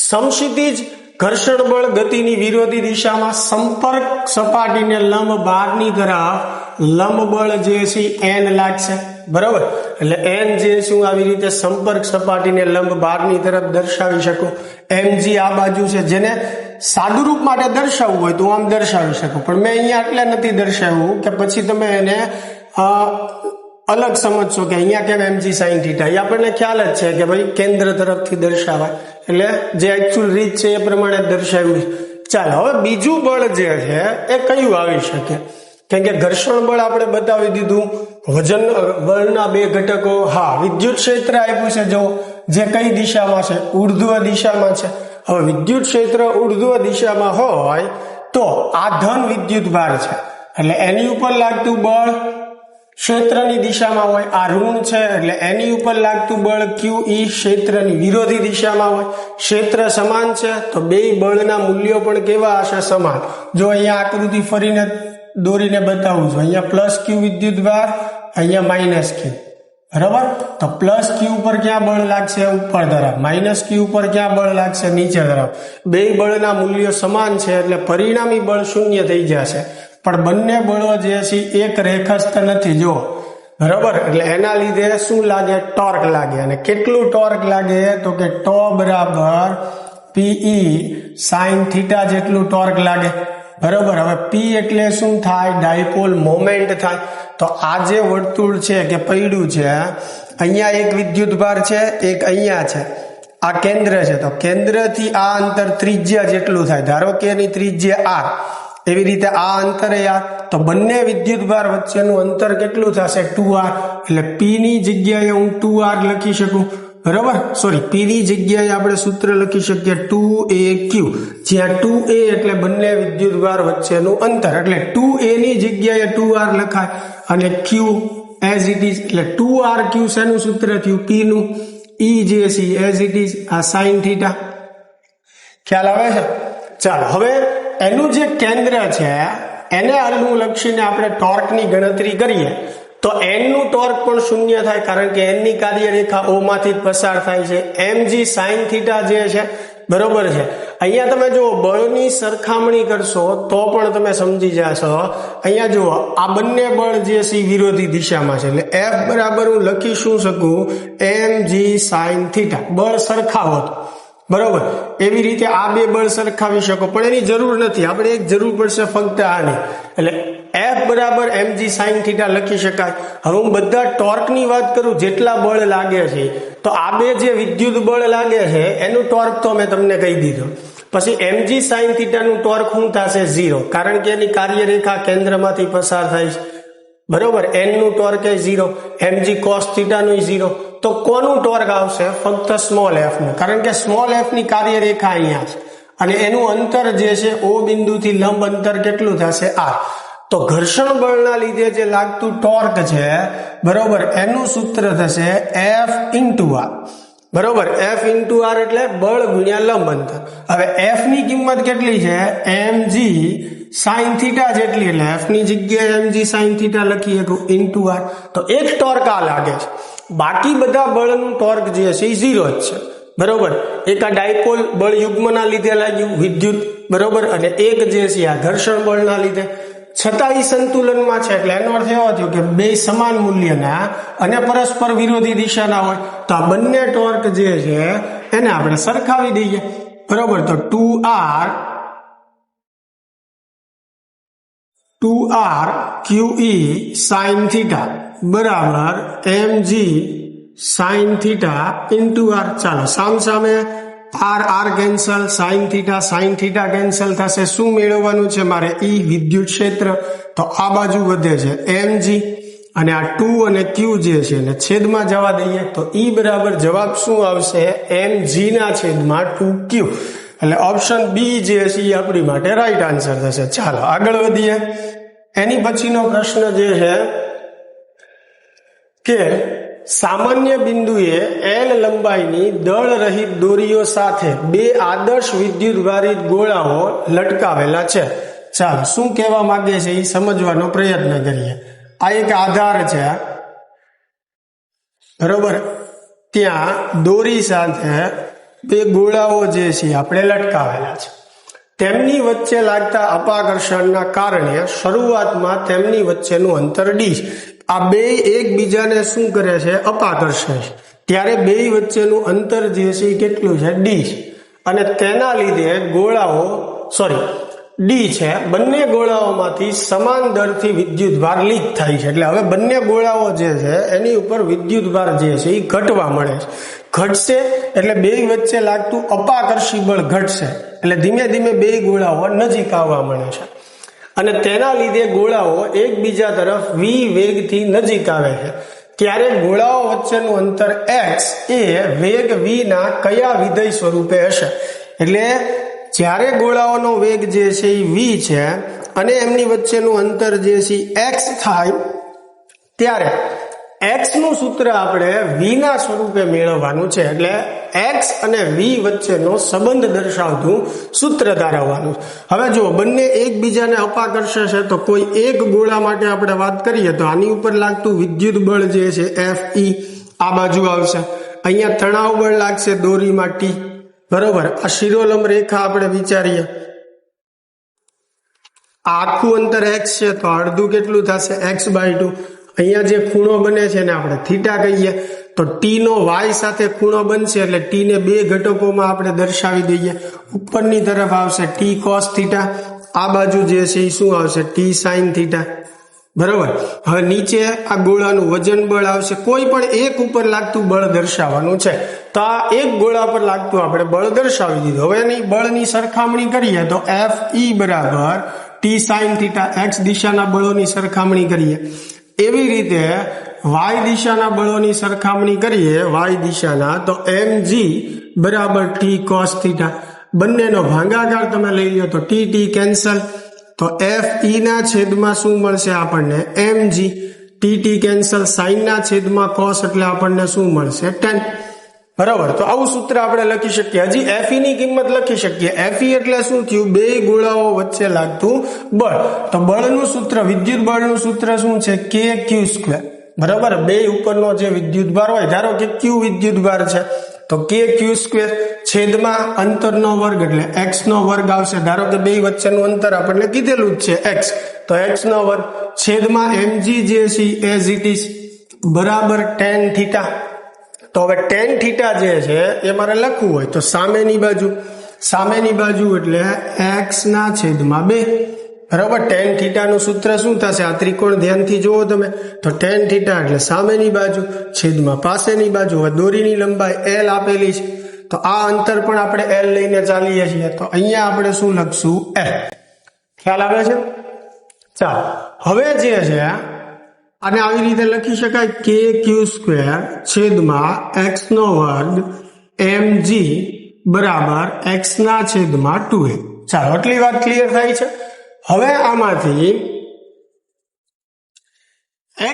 સમક્ષિતિજ ઘર્ષણ બળ ગતિની વિરોધી દિશામાં સંપર્ક સપાટીને લંબ બહારની તરફ લંબ બળ જે છે n લાગશે. બરોબર. એટલે n જે શું આવી રીતે સંપર્ક સપાટીને લંબ બહારની તરફ દર્શાવી શકું. mg આ બાજુ છે, જેને સાદુરૂપ માટે દર્શાવવું હોય તો આમ દર્શાવી શકું, પણ મેં અહીંયા એટલે નથી દર્શાવ્યું કે પછી તમે એને અલગ સમજશો કે અહીંયા કેમ mg sin થીટા. એ આપણને ખ્યાલ જ છે કે ભાઈ કેન્દ્ર તરફથી દર્શાવાય એટલે જે એકચ્યુઅલ રીત છે એ પ્રમાણે દર્શાવ્યું. ચાલો હવે બીજું બળ જે છે એ કયું આવી શકે? કેમ કે ઘર્ષણ બળ આપણે બતાવી દીધું, વજન બળના બે ઘટકો, હા વિદ્યુત ક્ષેત્ર આપ્યું છે જો જે કઈ દિશામાં છે? ઉર્ધ્વ દિશામાં છે. હવે વિદ્યુત ક્ષેત્ર ઉર્ધ્વ દિશામાં હોય તો આ ધન વિદ્યુત ભાર છે એટલે એની ઉપર લાગતું બળ ક્ષેત્રની દિશામાં હોય. આ ઋણ છે એટલે એની ઉપર લાગતું બળ QE ક્ષેત્રની વિરોધી દિશામાં હોય. ક્ષેત્ર સમાન છે તો બે બળના મૂલ્યો પણ કેવા હશે? સમાન. જો અહીંયા આકૃતિ ફરીને દોરીને બતાવું છું, અહીંયા પ્લસ ક્યુ વિદ્યુત ભાર, અહીંયા માઇનસ ક્યુ. બરાબર. તો પ્લસ ક્યુ ઉપર ક્યાં બળ લાગશે? ઉપર તરફ. માઇનસ ક્યુ ઉપર ક્યાં બળ લાગશે? નીચે તરફ. બે બળના મૂલ્યો સમાન છે એટલે પરિણામી બળ શૂન્ય થઈ જશે. પણ બંને બળો જે છે એક રેખસ્થ નથી જો. બરાબર. એટલે એના લીધે શું લાગે? ટોર્ક લાગે. અને કેટલું ટોર્ક લાગે? તો કે ટો બરાબર PE sin થીટા જેટલું ટોર્ક લાગે. બરાબર. હવે P એટલે શું થાય? ડાયપોલ મોમેન્ટ થાય. તો આ જે વર્તુળ છે કે પૈડું છે, અહીંયા એક વિદ્યુત ભાર છે, એક અહીંયા છે, આ કેન્દ્ર છે. તો કેન્દ્રથી આ અંતર ત્રિજ્યા જેટલું થાય. ધારો કે એની ત્રિજ્યા r, એવી રીતે આ અંતરે r. તો બંને વિદ્યુત ભાર વચ્ચેનું અંતર કેટલું થશે? 2r. એટલે p ની જગ્યાએ હું 2r લખી શકું. બરાબર. સોરી, p ની જગ્યાએ આપણે સૂત્ર લખી શકીએ 2aq, જ્યાં 2a એટલે બંને વિદ્યુત ભાર વચ્ચેનું અંતર. એટલે 2a ની જગ્યાએ 2r લખાય અને q એઝ ઇટ ઇઝ. એટલે 2rq શેનું સૂત્ર થયું? p નું. E જે છે એઝ ઇટ ઇઝ આ sin થીટા. ખ્યાલ આવે છે? ચાલો હવે એનું જે કેન્દ્ર છે એને અનુલક્ષીને આપણે ટોર્કની ગણતરી કરીએ તો n નું ટોર્ક પણ શૂન્ય થાય, કારણ કે n ની કાર્યરેખા O માંથી જ પસાર થાય છે. mg sin થીટા જે છે, બરોબર છે. અહીંયા તમે જુઓ બળની સરખામણી કરશો તો પણ તમે સમજી જશો. અહીંયા જુઓ આ બંને બળ જે છે વિરોધી દિશામાં છે એટલે F બરાબર હું લખી શું શકું? mg sin theta. બળ સરખાવો તો બરોબર. એવી રીતે આ બે બળ સરખાવી શકો, પણ એની જરૂર નથી. આપણે એક જરૂર પડશે ફક્ત આની. એટલે F બરાબર mg sin થીટા લખી શકાય. હવે હું બધા ટોર્કની વાત કરું જેટલા બળ લાગે છે, તો આ બે જે વિદ્યુત બળ લાગે છે એનું ટોર્ક તો મેં તમને કહી દીધું. પછી mg sin થીટા નું ટોર્ક શું થશે? 0, કારણ કે એની કાર્યરેખા કેન્દ્રમાંથી પસાર થાય છે. બરોબર. n નું ટોર્ક એ 0, mg cos થીટા નું 0. તો કોનું ટોર્ક આવશે? ફક્ત સ્મોલ f નું, કારણ કે સ્મોલ f ની કાર્યરેખા અહીંયા છે અને એનું અંતર જે છે O બિંદુથી લંબ અંતર કેટલું થશે r. તો ઘર્ષણ બળના લીધે જે લાગતું ટોર્ક છે બરોબર એનું સૂત્ર થશે F ઇન્ટુ r. બરોબર, F ઇન્ટુ r એટલે બળ ગુણ્યા લંબ અંતર. હવે F ની કિંમત કેટલી છે mg sin થીટા જેટલી, એટલે F ની જગ્યાએ mg sin થીટા લખીએ તો ઇન્ટુ r. તો એક ટોર્ક આ લાગે છે, બાકી બધા બળનું ટોર્ક જે છે એ 0 જ છે. બરોબર, એક આ ડાયપોલ બળ યુગ્મના લીધે લાગ્યું વિદ્યુત, બરોબર, અને એક જે છે આ ઘર્ષણ બળના લીધે. છતાં એ સંતુલનમાં છે, એટલે એનો અર્થ એવો થયો કે બે સમાન મૂલ્યના અને પરસ્પર વિરોધી દિશાના હોય તો આ બંને ટોર્ક જે છે એને આપણે સરખાવી દઈએ. બરોબર, તો 2r QE sin થીટા બરાબર mg sin theta into r. ચાલો સામે r cancel, sin theta cancel થશે. શું મેળવવાનું છે મારે? E વિદ્યુત ક્ષેત્ર. તો આ બાજુ વધે છે mg અને આ 2 અને q જે છે એને છેદમાં જવા દઈએ તો E બરાબર જવાબ શું આવશે? mg ના છેદમાં 2q. એટલે ઓપ્શન બી જે છે એ આપણી માટે રાઈટ આન્સર થશે. ચાલો આગળ વધીએ. એની પછીનો પ્રશ્ન જે છે કે સામાન્ય બિંદુએ L લંબાઈની દળ રહિત દોરીઓ સાથે બે આદર્શ વિદ્યુતભારિત ગોળાઓ લટકાવેલા છે. ચાલો શું કહેવા માંગે છે એ સમજવાનો પ્રયત્ન કરીએ. આ એક આધાર છે, બરોબર, ત્યાં દોરી સાથે બે ગોળાઓ જે છે આપણે લટકાવેલા છે. તેમની વચ્ચે લાગતા અપાકર્ષણના કારણે શરૂઆતમાં તેમની વચ્ચેનું અંતર d. આ બે એકબીજાને શું કરે છે? અપાકર્ષે છે. ત્યારે બે વચ્ચેનું અંતર જે છે એ કેટલું છે? d. અને તેના લીધે ગોળાઓ d છે, બંને ગોળાઓમાંથી સમાન દરથી વિદ્યુતભાર લીક થાય છે. એટલે હવે બંને ગોળાઓ જે છે એની ઉપર વિદ્યુતભાર જે છે એ ઘટવા મળે છે. ઘટશે એટલે બે વચ્ચે લાગતું અપાકર્ષી બળ ઘટશે, એટલે ધીમે ધીમે બે ગોળાઓ નજીક આવવા મળે છે અને તેના લીધે ગોળાઓ એકબીજા તરફ v વેગથી નજીક આવે છે. ત્યારે ગોળાઓ વચ્ચેનું અંતર x એ વેગ v ના કયા વિધેય સ્વરૂપે હશે? એટલે જ્યારે ગોળાઓનો વેગ જે છે એ v છે અને એમની વચ્ચેનું અંતર જે છે x થાય ત્યારે x નું સૂત્ર આપણે v ના સ્વરૂપે મેળવવાનું છે. એટલે x અને v વચ્ચેનો સંબંધ દર્શાવતું સૂત્ર ધરાવવાનું. હવે જો બંને એકબીજાને અપાકર્ષે છે તો કોઈ એક ગોળા માટે આપણે વાત કરીએ તો આની ઉપર લાગતું વિદ્યુત બળ જે છે Fe આ બાજુ આવશે. અહીંયા તણાવ બળ લાગશે દોરીમાં T. બરોબર, આ શિરોલંબ રેખા આપણે વિચારીએ, આખું અંતર x છે તો અડધું કેટલું થશે? x/2. અહીંયા જે ખૂણો બને છે ને આપણે થીટા કહીએ, તો t નો y સાથે ખૂણો બનશે એટલે t ને બે ઘટકોમાં આપણે દર્શાવી દઈએ. ઉપરની તરફ આવશે t cos થીટા, આ બાજુ જે છે એ શું આવશે? t sin theta. બરોબર, હવે નીચે આ ગોળાનું વજન બળ આવશે. કોઈ પણ એક ઉપર લાગતું બળ દર્શાવવાનું છે, તો આ એક ગોળા પર લાગતું આપણે બળ દર્શાવી દીધું. હવે એની બળની સરખામણી કરીએ તો Fe બરાબર t sin થીટા, x દિશાના બળોની સરખામણી કરીએ. એવી રીતે y દિશાના બળોની સરખામણી કરીએ, y દિશાના, તો mg બરાબર t cos થીટા. બંનેનો ભાગાકાર તમે લઈ લો તો t કેન્સલ, તો Fe ના છેદમાં શું મળશે આપણને? mg. t કેન્સલ, sin ના છેદમાં cos એટલે આપણને શું મળશે? tan. બરાબર, તો આવું સૂત્ર આપણે લખી શકીએ. હજી Fe ની કિંમત લખી શકીએ. Fe એટલે શું થયું? બે ગોળાઓ વચ્ચે લાગતું બળ. તો બળનું સૂત્ર, વિદ્યુત બળનું સૂત્ર શું છે? kq². બરાબર, બે ઉપરનો જે વિદ્યુત ભાર હોય, ધારો કે q વિદ્યુત ભાર છે તો kq² છેદમાં અંતરનો વર્ગ એટલે x નો વર્ગ આવશે. ધારો કે બે વચ્ચેનું અંતર આપણને કીધેલું જ છે x, તો x નો વર્ગ છેદમાં mg જે છે as it is બરાબર tan થીટા. તો હવે tan થીટા જે છે એ મારે લખવું હોય તો સામેની બાજુ એટલે x ના છેદમાં 2. બરાબર, tan થીટાનું સૂત્ર શું થશે? આ ત્રિકોણ ધ્યાનથી જુઓ તમે, તો tan થીટા એટલે સામેની બાજુ છેદમાં પાસેની બાજુ. હવે દોરીની લંબાઈ l આપેલી છે તો આ અંતર પણ આપણે l લઈને ચાલીએ છીએ, તો અહીંયા આપણે શું લખશું? l. ખ્યાલ આવે છે? ચાલો, હવે જે છે આને આવી રીતે લખી શકાય kq² છેદમાં x નો વર્ગ mg બરાબર x/2a. ચાલો આટલી વાત ક્લિયર થાય છે. હવે આમાંથી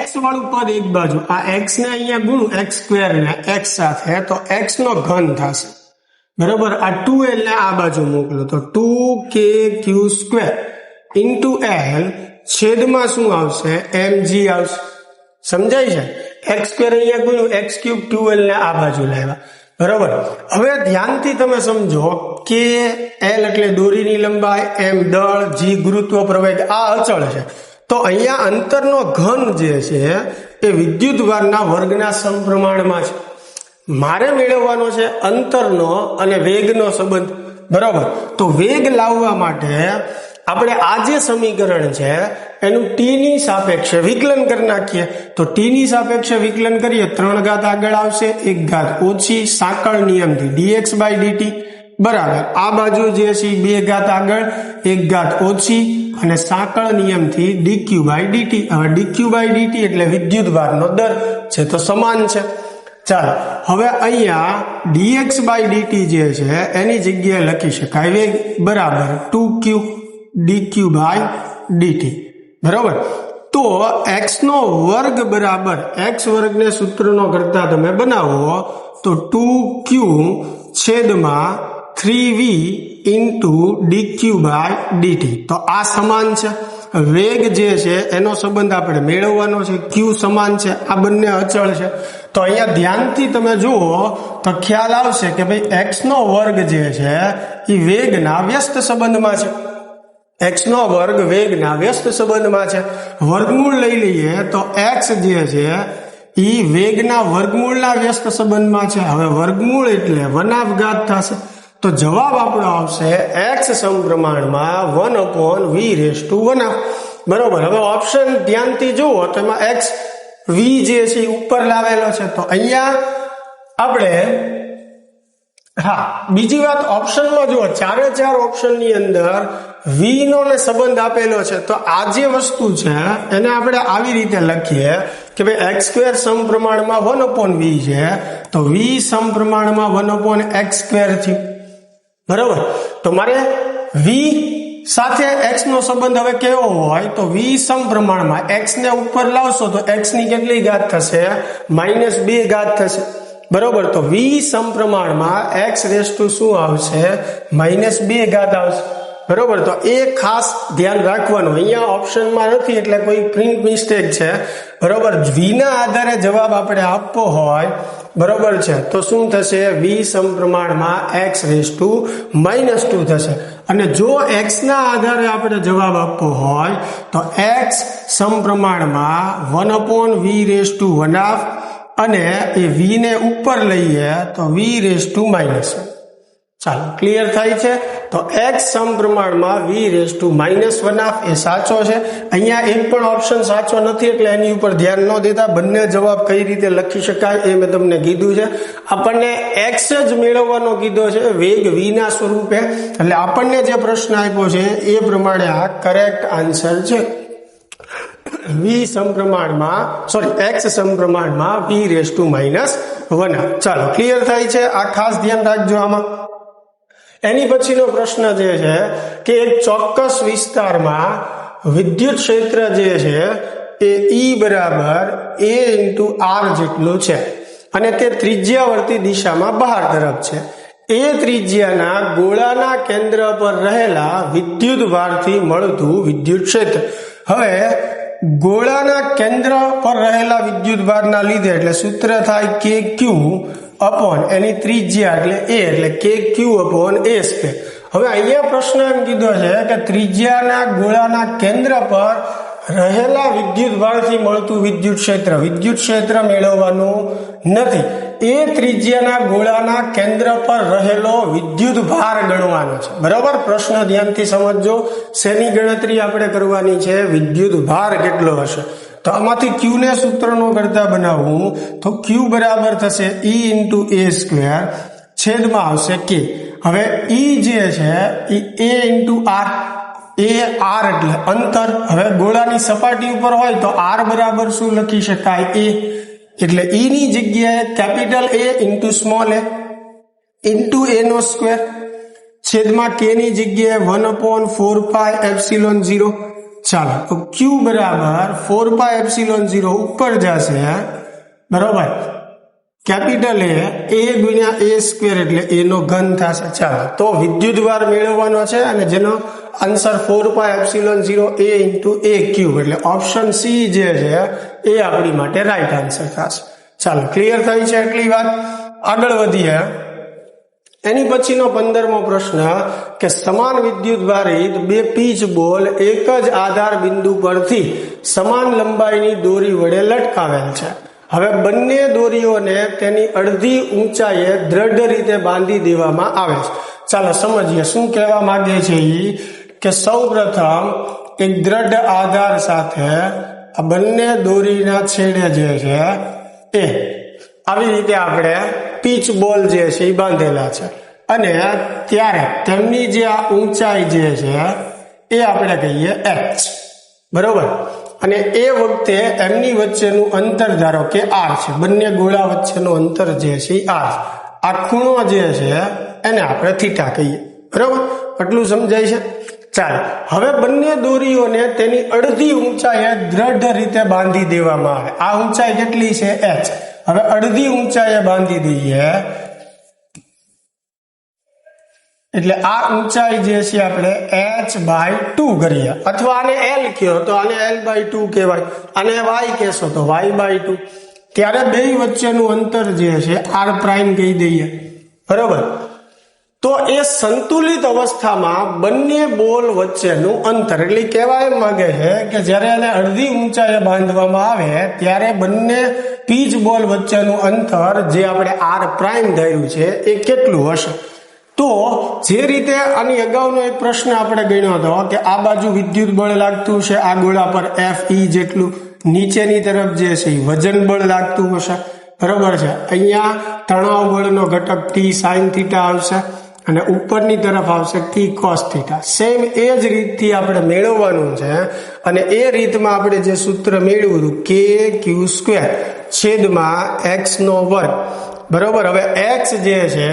x વાળું પદ એક બાજુ, આ x ને અહીંયા ગુણું x² ને x સાથે, તો x નો ઘન થશે. બરાબર, આ 2l ને આ બાજુ મોકલો તો 2kq² ઇન્ટુ l છેદમાં શું આવશે? mg આવશે. સમજાય છે? x² અહીંયા ગુણ્યું x³ 2l ને આ બાજુ લાવ્યા. બરાબર, હવે ધ્યાનથી તમે સમજો કે l એટલે દોરીની લંબાઈ, m દળ, g ગુરુત્વ પ્રવેગ, આ અચળ છે. તો અહીંયા અંતરનો ઘન જે છે એ વિદ્યુતભારના વર્ગના સમપ્રમાણમાં છે. મારે મેળવવાનો છે અંતરનો અને વેગનો સંબંધ. બરાબર, તો વેગ લાવવા માટે આપણે આ જે સમીકરણ છે એનું t ની સાપેક્ષે વિકલન કરી નાખીએ. તો t ની સાપેક્ષે વિકલન કરીએ, 3 ઘાત આગળ આવશે, 1 ઘાત ઓછી, સાંકળ નિયમથી dx/dt બરાબર આ બાજુ જે છે 2 ઘાત આગળ, 1 ઘાત ઓછી અને સાંકળ નિયમથી dq/dt. હવે dq/dt એટલે વિદ્યુતભારનો દર છે, તો સમાન છે. ચાલો હવે અહીંયા dx/dt જે છે એની જગ્યાએ લખી શકાય વેગ બરાબર 2q dq/dt. બરાબર, તો x નો વર્ગ બરાબર x વર્ગને સૂત્રનો કરતા તમે બનાવો તો 2q છેદમાં 3v ઇન્ટુ dq/dt. તો આ સમાન છે. વેગ જે છે એનો સંબંધ આપણે મેળવવાનો છે, q સમાન છે, આ બંને અચળ છે. તો અહીંયા ધ્યાનથી તમે જુઓ તો ખ્યાલ આવશે કે ભાઈ x નો વર્ગ જે છે એ વેગના વ્યસ્ત સંબંધમાં છે. x નો વર્ગ વેગના વ્યસ્ત સંબંધમાં છે. વર્ગમૂળ લઈ લઈએ તો x જે છે એ વેગના વર્ગમૂળના વ્યસ્ત સંબંધમાં છે. હવે વર્ગમૂળ એટલે 1/2 થશે. તો જવાબ આપણો આવશે x સમપ્રમાણમાં 1/v⁻1/2. બરોબર, હવે ઓપ્શન ધ્યાનથી જુઓ તો એમાં x v જે છે ઉપર લાવેલો છે. તો અહીંયા આપણે બીજી વાત ઓપ્શનમાં જુઓ, 4 ઓપ્શનની અંદર v નો ને સંબંધ આપેલો છે. તો આ જે વસ્તુ છે એને આપણે આવી રીતે લખીએ કે ભાઈ x² સમપ્રમાણમાં 1/v છે, તો v સમપ્રમાણમાં 1/x² થયું. બરાબર, તો મારે v સાથે x નો સંબંધ હવે કેવો હોય તો v સમપ્રમાણમાં x ને ઉપર લાવશો તો x ની કેટલી ઘાત થશે? -2 ઘાત થશે. બરોબર, તો v સમપ્રમાણમાં x⁻ શું આવશે? -2 ઘાત આવશે. બરોબર, તો એ ખાસ ધ્યાન રાખવાનું, અહીંયા ઓપ્શનમાં નથી એટલે કોઈ પ્રિન્ટ મિસ્ટેક છે. બરોબર, v ના આધારે જવાબ આપણે આપવો હોય, બરોબર છે, તો શું થશે? v સમપ્રમાણમાં x⁻2 થશે. અને જો x ના આધારે આપણે જવાબ આપવો હોય તો x સમપ્રમાણમાં 1/v⁻1/2 અને એ v ને ઉપર લઈએ તો v⁻1. ચાલો ક્લિયર થાય છે? તો x સમપ્રમાણમાં v⁻1/2 એ સાચો છે. અહીંયા એક પણ ઓપ્શન સાચો નથી એટલે એની ઉપર ધ્યાન ન દેતા, બંને જવાબ કઈ રીતે લખી શકાય એ મેં તમને કીધું છે. આપણને x જ મેળવવાનો કીધો છે વેગ v ના સ્વરૂપે, એટલે આપણને જે પ્રશ્ન આપ્યો છે એ પ્રમાણે આ કરેક્ટ આન્સર છે. x સમપ્રમાણમાં v⁻1. ચાલો ક્લિયર થાય છે? આ ખાસ ધ્યાન રાખજો આમાં. એની પછીનો પ્રશ્ન જે છે કે એક ચોક્કસ વિસ્તારમાં વિદ્યુત ક્ષેત્ર જે છે એ E બરાબર a × r જેટલું છે અને તે ત્રિજ્યાવર્તી દિશામાં બહાર તરફ છે. એ ત્રિજ્યાના ગોળાના કેન્દ્ર પર રહેલા વિદ્યુત ભારથી મળતું વિદ્યુત ક્ષેત્ર. હવે ગોળાના કેન્દ્ર પર રહેલા વિદ્યુત ભારના લીધે એટલે સૂત્ર થાય kq અપોન એની ત્રિજ્યા એટલે a, એટલે kq/a². હવે અહીંયા પ્રશ્ન એમ કીધો છે કે ત્રિજ્યાના ગોળાના કેન્દ્ર પર રહેલા વિદ્યુત ભારથી મળતું વિદ્યુત ક્ષેત્ર મેળવવાનું નથી. એ ત્રિજ્યાના ગોળાના કેન્દ્ર પર રહેલો વિદ્યુત ભાર ગણવાનો છે. બરાબર, પ્રશ્ન ધ્યાનથી સમજજો. શેની ગણતરી આપણે કરવાની છે? વિદ્યુત ભાર કેટલો હશે. તો આમાંથી q ને સૂત્રનો કરતા બનાવવું તો q બરાબર થશે E⁻a² છેદમાં આવશે k. હવે E જે છે એ a × r, r એટલે અંતર. હવે ગોળાની સપાટી ઉપર હોય તો r બરાબર શું લખી શકાય? a. એટલે E ની જગ્યાએ capital A × small a. Into a નો સ્ક્વેર છેદમાં k ની જગ્યાએ 1/4πε0. ચાલો તો q બરાબર 4πε0 ઉપર જશે, બરોબર. કેપિટલ A ગુણ્યા a સ્ક્વેર એટલે a નો ઘન થશે. ચાલો તો વિદ્યુતભાર મેળવવાનો છે અને જેનો answer 4πε0 a into a cube એટલે ઓપ્શન સી જે છે એ આપણી માટે રાઈટ આન્સર થશે. ચાલો ક્લિયર થઈ છે એટલી વાત. આગળ વધીએ. એની પછીનો 15મો પ્રશ્ન કે સમાન વિદ્યુતભારિત બે પીચ બોલ એક જ આધાર બિંદુ પરથી સમાન લંબાઈની દોરી વડે લટકાવેલ છે. હવે બંને દોરીઓને તેની અડધી ઊંચાઈએ દ્રઢ રીતે બાંધી દેવામાં આવે છે. ચાલો સમજીએ શું કહેવા માંગે છે કે સૌપ્રથમ એક દ્રઢ આધાર સાથે આ બંને દોરીના છેડે જે છે એ આવી રીતે આપણે પીચ બોલ જે છે એ બાંધેલા છે અને ત્યારે તેમની જે આ ઊંચાઈ જે છે એ આપણે કહીએ h, બરોબર. અને એ વખતે એમની વચ્ચેનું અંતર ધારો કે r છે. બંને ગોળા વચ્ચેનું અંતર જે છે એ r. આ ખૂણો જે છે એને આપણે થીટા કહીએ, બરોબર. આટલું સમજાય છે. ચાલો હવે બંને દોરીઓને તેની અડધી ઊંચાઈએ દ્રઢ રીતે બાંધી દેવામાં આવે. આ ઊંચાઈ કેટલી છે h. હવે અડધી ઊંચાઈએ બાંધી દઈએ એટલે આ ઊંચાઈ જે છે આપણે h/2 કરીએ, અથવા આને l કહો તો આને l/2 કહેવાય, આને y કહેશો તો y/2. ત્યારે બે વચ્ચેનું અંતર જે છે r' કહી દઈએ, બરોબર. તો એ સંતુલિત અવસ્થામાં બંને બોલ વચ્ચેનું અંતર એટલે કહેવા એમ માંગે છે કે જ્યારે એને અડધી ઊંચાઈએ બાંધવામાં આવે ત્યારે બંને પીચ બોલ વચ્ચેનું અંતર જે આપણે r' ધાર્યું છે એ કેટલું હશે. તો જે રીતે આની અગાઉનો એક પ્રશ્ન આપણે ગણ્યો હતો કે આ બાજુ વિદ્યુત બળ લાગતું છે આ ગોળા પર Fe જેટલું, નીચેની તરફ જે છે વજન બળ લાગતું હશે, બરોબર છે. અહીંયા તણાવ બળનો ઘટક T sin થીટા આવશે અને ઉપરની તરફ આવશે T cos થીટા. સેમ એ જ રીતથી આપણે મેળવવાનું છે અને એ રીતમાં આપણે જે સૂત્ર મેળવ્યું હતું kq² છેદમાં x નો વર્ગ, બરોબર. હવે x જે છે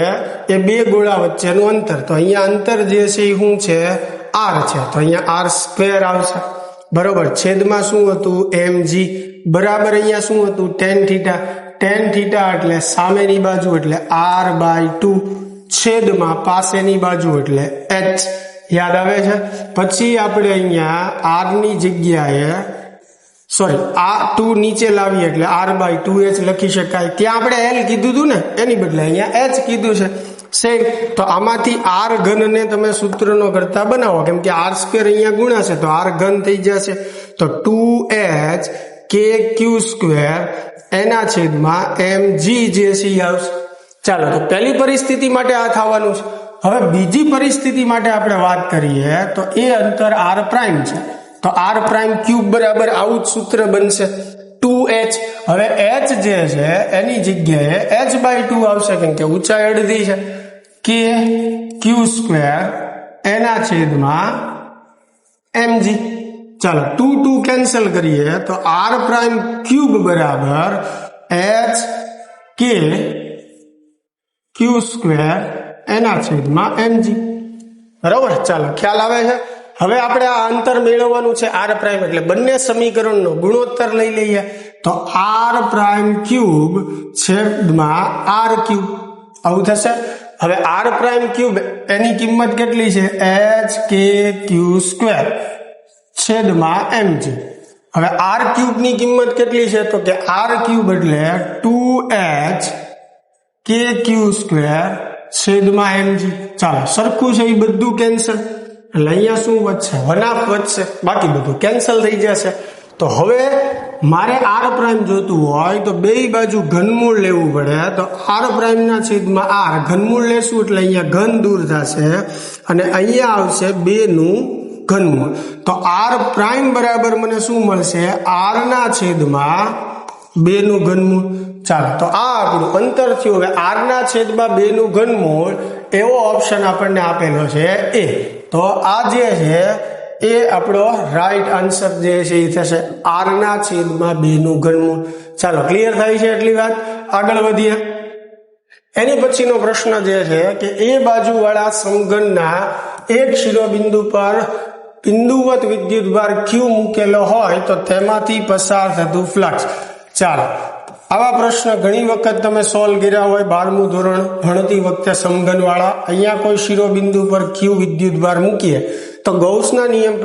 એ બે ગોળા વચ્ચેનું અંતર, તો અહીંયા અંતર જે છે એ શું છે r છે, તો અહીંયા r² આવશે, બરોબર. છેદમાં શું હતું mg બરાબર અહીંયા શું હતું tan થીટા. tan થીટા એટલે સામેની બાજુ એટલે r/2 છેદમાં પાસેની બાજુ એટલે h. યાદ આવે છે. પછી આપણે અહીંયા r ની જગ્યાએ આ 2 નીચે લાવીએ એટલે r/2h લખી શકાય. ત્યાં આપણે l કીધું હતું ને એની બદલે અહીંયા h કીધું છે. સેમ તો આમાંથી r ઘનને તમે સૂત્રનો કરતા બનાવો કેમ કે r² અહીંયા ગુણાશે તો r ઘન થઈ જશે. તો 2h kq² એના છેદમાં mg જે છે આવશે. ચાલો તો પહેલી પરિસ્થિતિ માટે આ થવાનું છે. હવે બીજી પરિસ્થિતિ માટે આપણે વાત કરીએ તો એ અંતર r' છે, તો r' બરાબર આવું જ સૂત્ર બનશે 2h. હવે h જે છે એની જગ્યાએ h/2 આવશે કેમ કે ઊંચાઈ અડધી છે, kq² એના છેદમાં mg. ચાલો 2 કેન્સલ કરીએ તો r' બરાબર h kq² એના છેદમાં mg, બરાબર. ચાલો ખ્યાલ આવે છે. હવે આપણે આ અંતર મેળવવાનું છે r' એટલે બંને સમીકરણનો ગુણોત્તર લઈ લઈએ તો r' છેદમાં r³ આવું થશે. હવે r' એની કિંમત કેટલી છે h kq² છેદમાં mg. હવે r³ ની કિંમત કેટલી છે તો કે r³ એટલે 2h kq² છેદમાં mg. ચાલો સરખું છે એ બધું કેન્સલ એટલે અહીંયા શું વધશે 1/2 વધશે, બાકી બધું કેન્સલ થઈ જશે. તો હવે મારે r' જોતું હોય તો બે બાજુ ઘનમૂળ લેવું પડે, તો r' ના છેદમાં r ઘનમૂળ લેશું એટલે અહીંયા ઘન દૂર થશે અને અહીંયા આવશે 2 નું ઘનમૂળ. તો r' બરાબર મને શું મળશે r ના છેદમાં 2 નું ઘનમૂળ. ચાલો તો આ આપણું અંતર થયું. હવે r ના છેદમાં 2 નું ઘનમૂળ એવો ઓપ્શન આપણને આપેલો છે એ. તો આ જે છે એ આપણો રાઈટ આન્સર જે છે એ થશે r ના છેદમાં 2 નું ઘનમૂળ. ચાલો ક્લિયર થાય છે એટલી વાત. આગળ વધીએ. એની પછીનો પ્રશ્ન જે છે કે એ બાજુવાળા સમઘનના એક શિરોબિંદુ પર બિંદુવત વિદ્યુતભાર Q મૂકેલો હોય તો તેમાંથી પસાર થતું ફ્લક્સ. ચાલો, આવા પ્રશ્ન ઘણી વખત તમે સોલ્વ કર્યા હોય 12મું ધોરણ ભણતી વખતે સમઘનવાળા. અહીંયા કોઈ શિરોબિંદુ પર Q વિદ્યુતભાર મૂકીએ તો ગૌસના નિયમ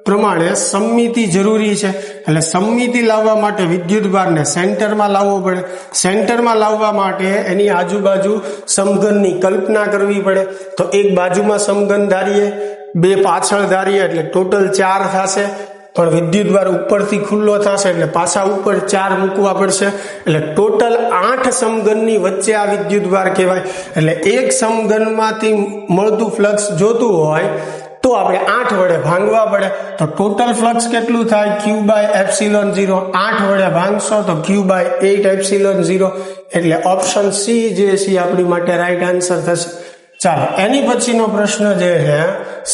પ્રમાણે સમમિતિ જરૂરી છે. એટલે સમમિતિ લાવવા માટે વિદ્યુતભારને સેન્ટરમાં લાવવો પડે. સેન્ટરમાં લાવવા માટે એની આજુબાજુ સમઘનની કલ્પના કરવી પડે. તો એક બાજુમાં સમઘન ધારીએ, બે પાછળ ધારીએ એટલે ટોટલ 4 થશે. પણ વિદ્યુતભાર ઉપરથી ખુલ્લો થશે એટલે પાછા ઉપર 4 મૂકવા પડશે. એટલે ટોટલ 8 સમઘનની વચ્ચે આ વિદ્યુતભાર કહેવાય. એટલે એક સમઘનમાંથી મળતું ફ્લક્સ જોતું હોય તો આપણે 8 વડે ભાંગવા પડે. તો ટોટલ ફ્લક્સ કેટલું થાય? Q/ε0. 8 વડે ભાંગશો તો Q/8ε0. એટલે ઓપ્શન સી જે છે આપણી માટે રાઈટ આન્સર થશે. ચાલો, એની પછીનો પ્રશ્ન જે છે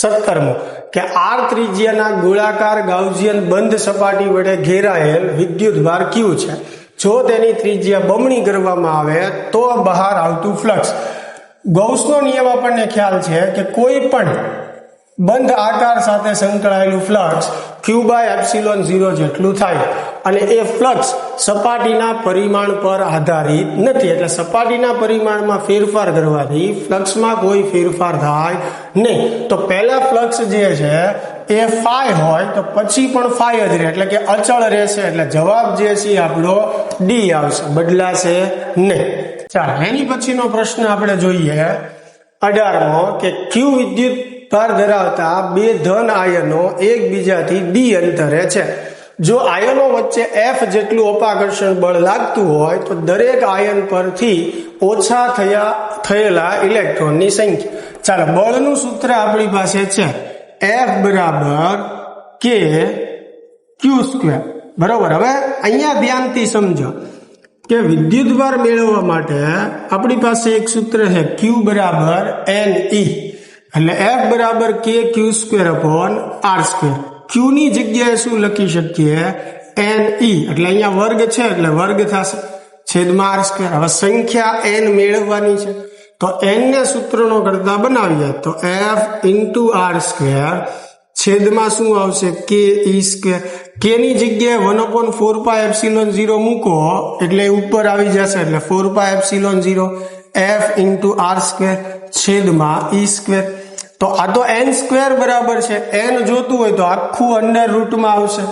17મો કે R ત્રિજ્યાના ગોળાકાર ગાઉસિયન બંધ સપાટી વડે ઘેરાયેલ વિદ્યુતભાર Q છે. જો તેની ત્રિજ્યા બમણી કરવામાં આવે તો બહાર આવતું ફ્લક્સ. ગૌસનો નિયમ આપણને ખ્યાલ છે કે કોઈ પણ બંધ આકાર સાથે સંકળાયેલું ફ્લક્સ Q/ε0 જેટલું થાય. અને એ ફ્લક્સ સપાટીના પરિમાણ પર આધારિત નથી. એટલે સપાટીના પરિમાણમાં ફેરફાર કરવાથી ફ્લક્સમાં કોઈ ફેરફાર થાય નહીં. તો પહેલા ફ્લક્સ જે છે એ ફાઈ હોય તો પછી પણ ફાઈ જ રહે, એટલે કે અચળ રહેશે. એટલે જવાબ જે છે આપણો ડી આવશે, બદલાશે નહીં. ચાલો, એની પછીનો પ્રશ્ન આપણે જોઈએ 18મો કે Q વિદ્યુત ભાર ધરાવતા બે ધન આયનો એકબીજાથી ડી અંતરે છે. જો આયનો વચ્ચે F જેટલું અપાકર્ષણ બળ લાગતું હોય તો દરેક આયન પરથી ઓછા થયેલા ઇલેક્ટ્રોનની સંખ્યા. ચાલો, બળનું સૂત્ર આપણી પાસે છે F બરાબર K/Q². બરોબર. હવે અહીંયા ધ્યાનથી સમજો કે વિદ્યુતભાર મેળવવા માટે આપણી પાસે એક સૂત્ર છે Q બરાબર NE. એટલે F બરાબર K/Q²/R². Q ની જગ્યાએ શું લખી શકીએ? NE. એટલે અહીંયા વર્ગ છે એટલે વર્ગ થશે છેદમાં R². હવે સંખ્યા n મેળવવાની છે તો n ને સૂત્રનો કરતા બનાવીએ તો F × R² છેદમાં શું આવશે? KE². K ની જગ્યાએ 1/4πε0 મૂકો એટલે ઉપર આવી જશે. એટલે 4πε0 F × R² છેદમાં E². તો આ તો n² બરાબર છે. n જોતું હોય તો આખું અંડર રૂટમાં આવશે.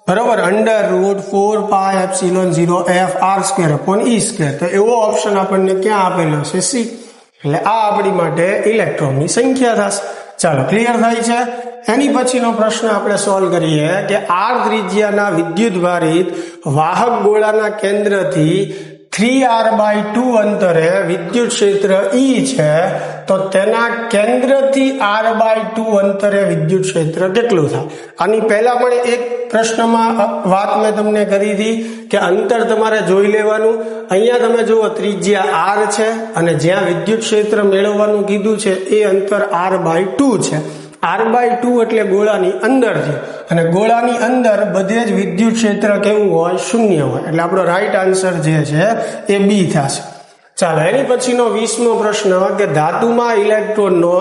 બરોબર, √4πε0 F R²/E². તો એવો ઓપ્શન આપણને ક્યાં આપેલો છે? સી. એટલે આ આપણી માટે ઇલેક્ટ્રોનની સંખ્યા થશે. ચાલો, ક્લિયર થાય છે. એની પછીનો પ્રશ્ન આપણે સોલ્વ કરીએ કે R ત્રિજ્યાના વિદ્યુતભારિત વાહક ગોળાના કેન્દ્રથી 3r/2 અંતરે વિદ્યુત ક્ષેત્ર E છે. તો તેના કેન્દ્રથી r/2 અંતરે વિદ્યુત ક્ષેત્ર કેટલું થાય? આની પહેલા પણ એક પ્રશ્નમાં વાત મેં તમને કરી હતી કે અંતર તમારે જોઈ લેવાનું. અહીંયા તમે જુઓ ત્રિજ્યા r છે અને જ્યાં વિદ્યુત ક્ષેત્ર મેળવવાનું કીધું છે એ અંતર r/2 છે. r/2 એટલે ગોળાની અંદર છે અને ગોળાની અંદર બધે જ વિદ્યુત ક્ષેત્ર કેવું હોય? 0 હોય. એટલે આપણો રાઈટ આન્સર જે છે એ બી થશે. ચાલો, એની પછીનો 20મો પ્રશ્ન કે ધાતુમાં ઇલેક્ટ્રોનનો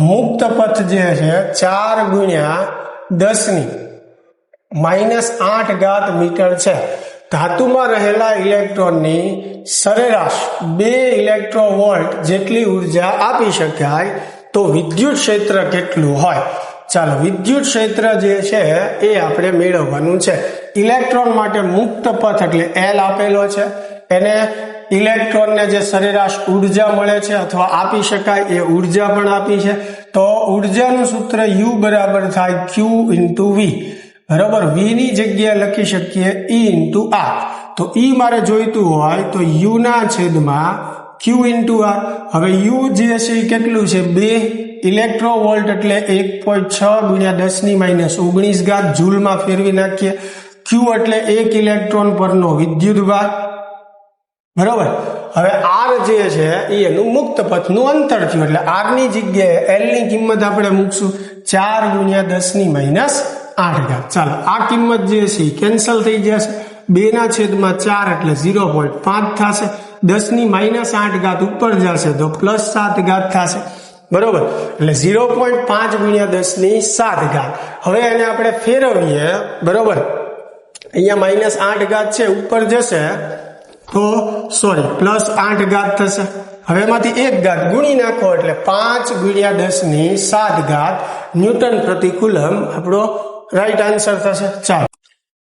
મુક્ત પથ જે છે 4×10⁻⁸ મીટર છે. ધાતુમાં રહેલા ઇલેક્ટ્રોનની સરેરાશ 2 ઇલેક્ટ્રોવોલ્ટ જેટલી ઉર્જા આપી શકાય તો વિદ્યુત ક્ષેત્ર કેટલું હોય? ચાલો, વિદ્યુત ક્ષેત્ર જે છે એ આપણે મેળવવાનું છે. ઇલેક્ટ્રોન માટે મુક્ત પથ એટલે L આપેલો છે. એને ઇલેક્ટ્રોનને જે સરેરાશ ઉર્જા મળે છે અથવા આપી શકાય એ ઉર્જા પણ આપી છે. તો ઉર્જાનું સૂત્ર U બરાબર થાય Q × V. બરાબર, V ની જગ્યાએ લખી શકીએ E × R. તો E મારે જોઈતું હોય તો U ના છેદમાં Q × R. હવે U જે છે એ કેટલું છે? 2 ઇલેક્ટ્રોવોલ્ટ એટલે 1.6×10⁻⁹ જૂલમાં ફેરવી નાખીએ. Q એટલે 1 ઇલેક્ટ્રોન પરનો વિદ્યુતભાર. બરોબર. હવે R જે છે એ એનું મુક્ત પથનું અંતર થયું. એટલે R ની જગ્યાએ L ની કિંમત આપણે મૂકશું 4×10⁻⁸. ચાલો, આ કિંમત જે છે કેન્સલ થઈ જશે. 2/4 એટલે 0.5 થશે. 10⁻8 ઉપર જશે તો +7 થશે. બરોબર, એટલે 0.5 × 10⁷. હવે એને આપણે ફેરવીએ. બરોબર, અહીંયા -8 છે, ઉપર જશે તો +8 થશે. હવે એમાંથી 1 ગુણી નાખો એટલે 5 × 10⁷ ન્યૂટન પ્રતિ કુલમ આપણો રાઈટ આન્સર થશે. ચાલો,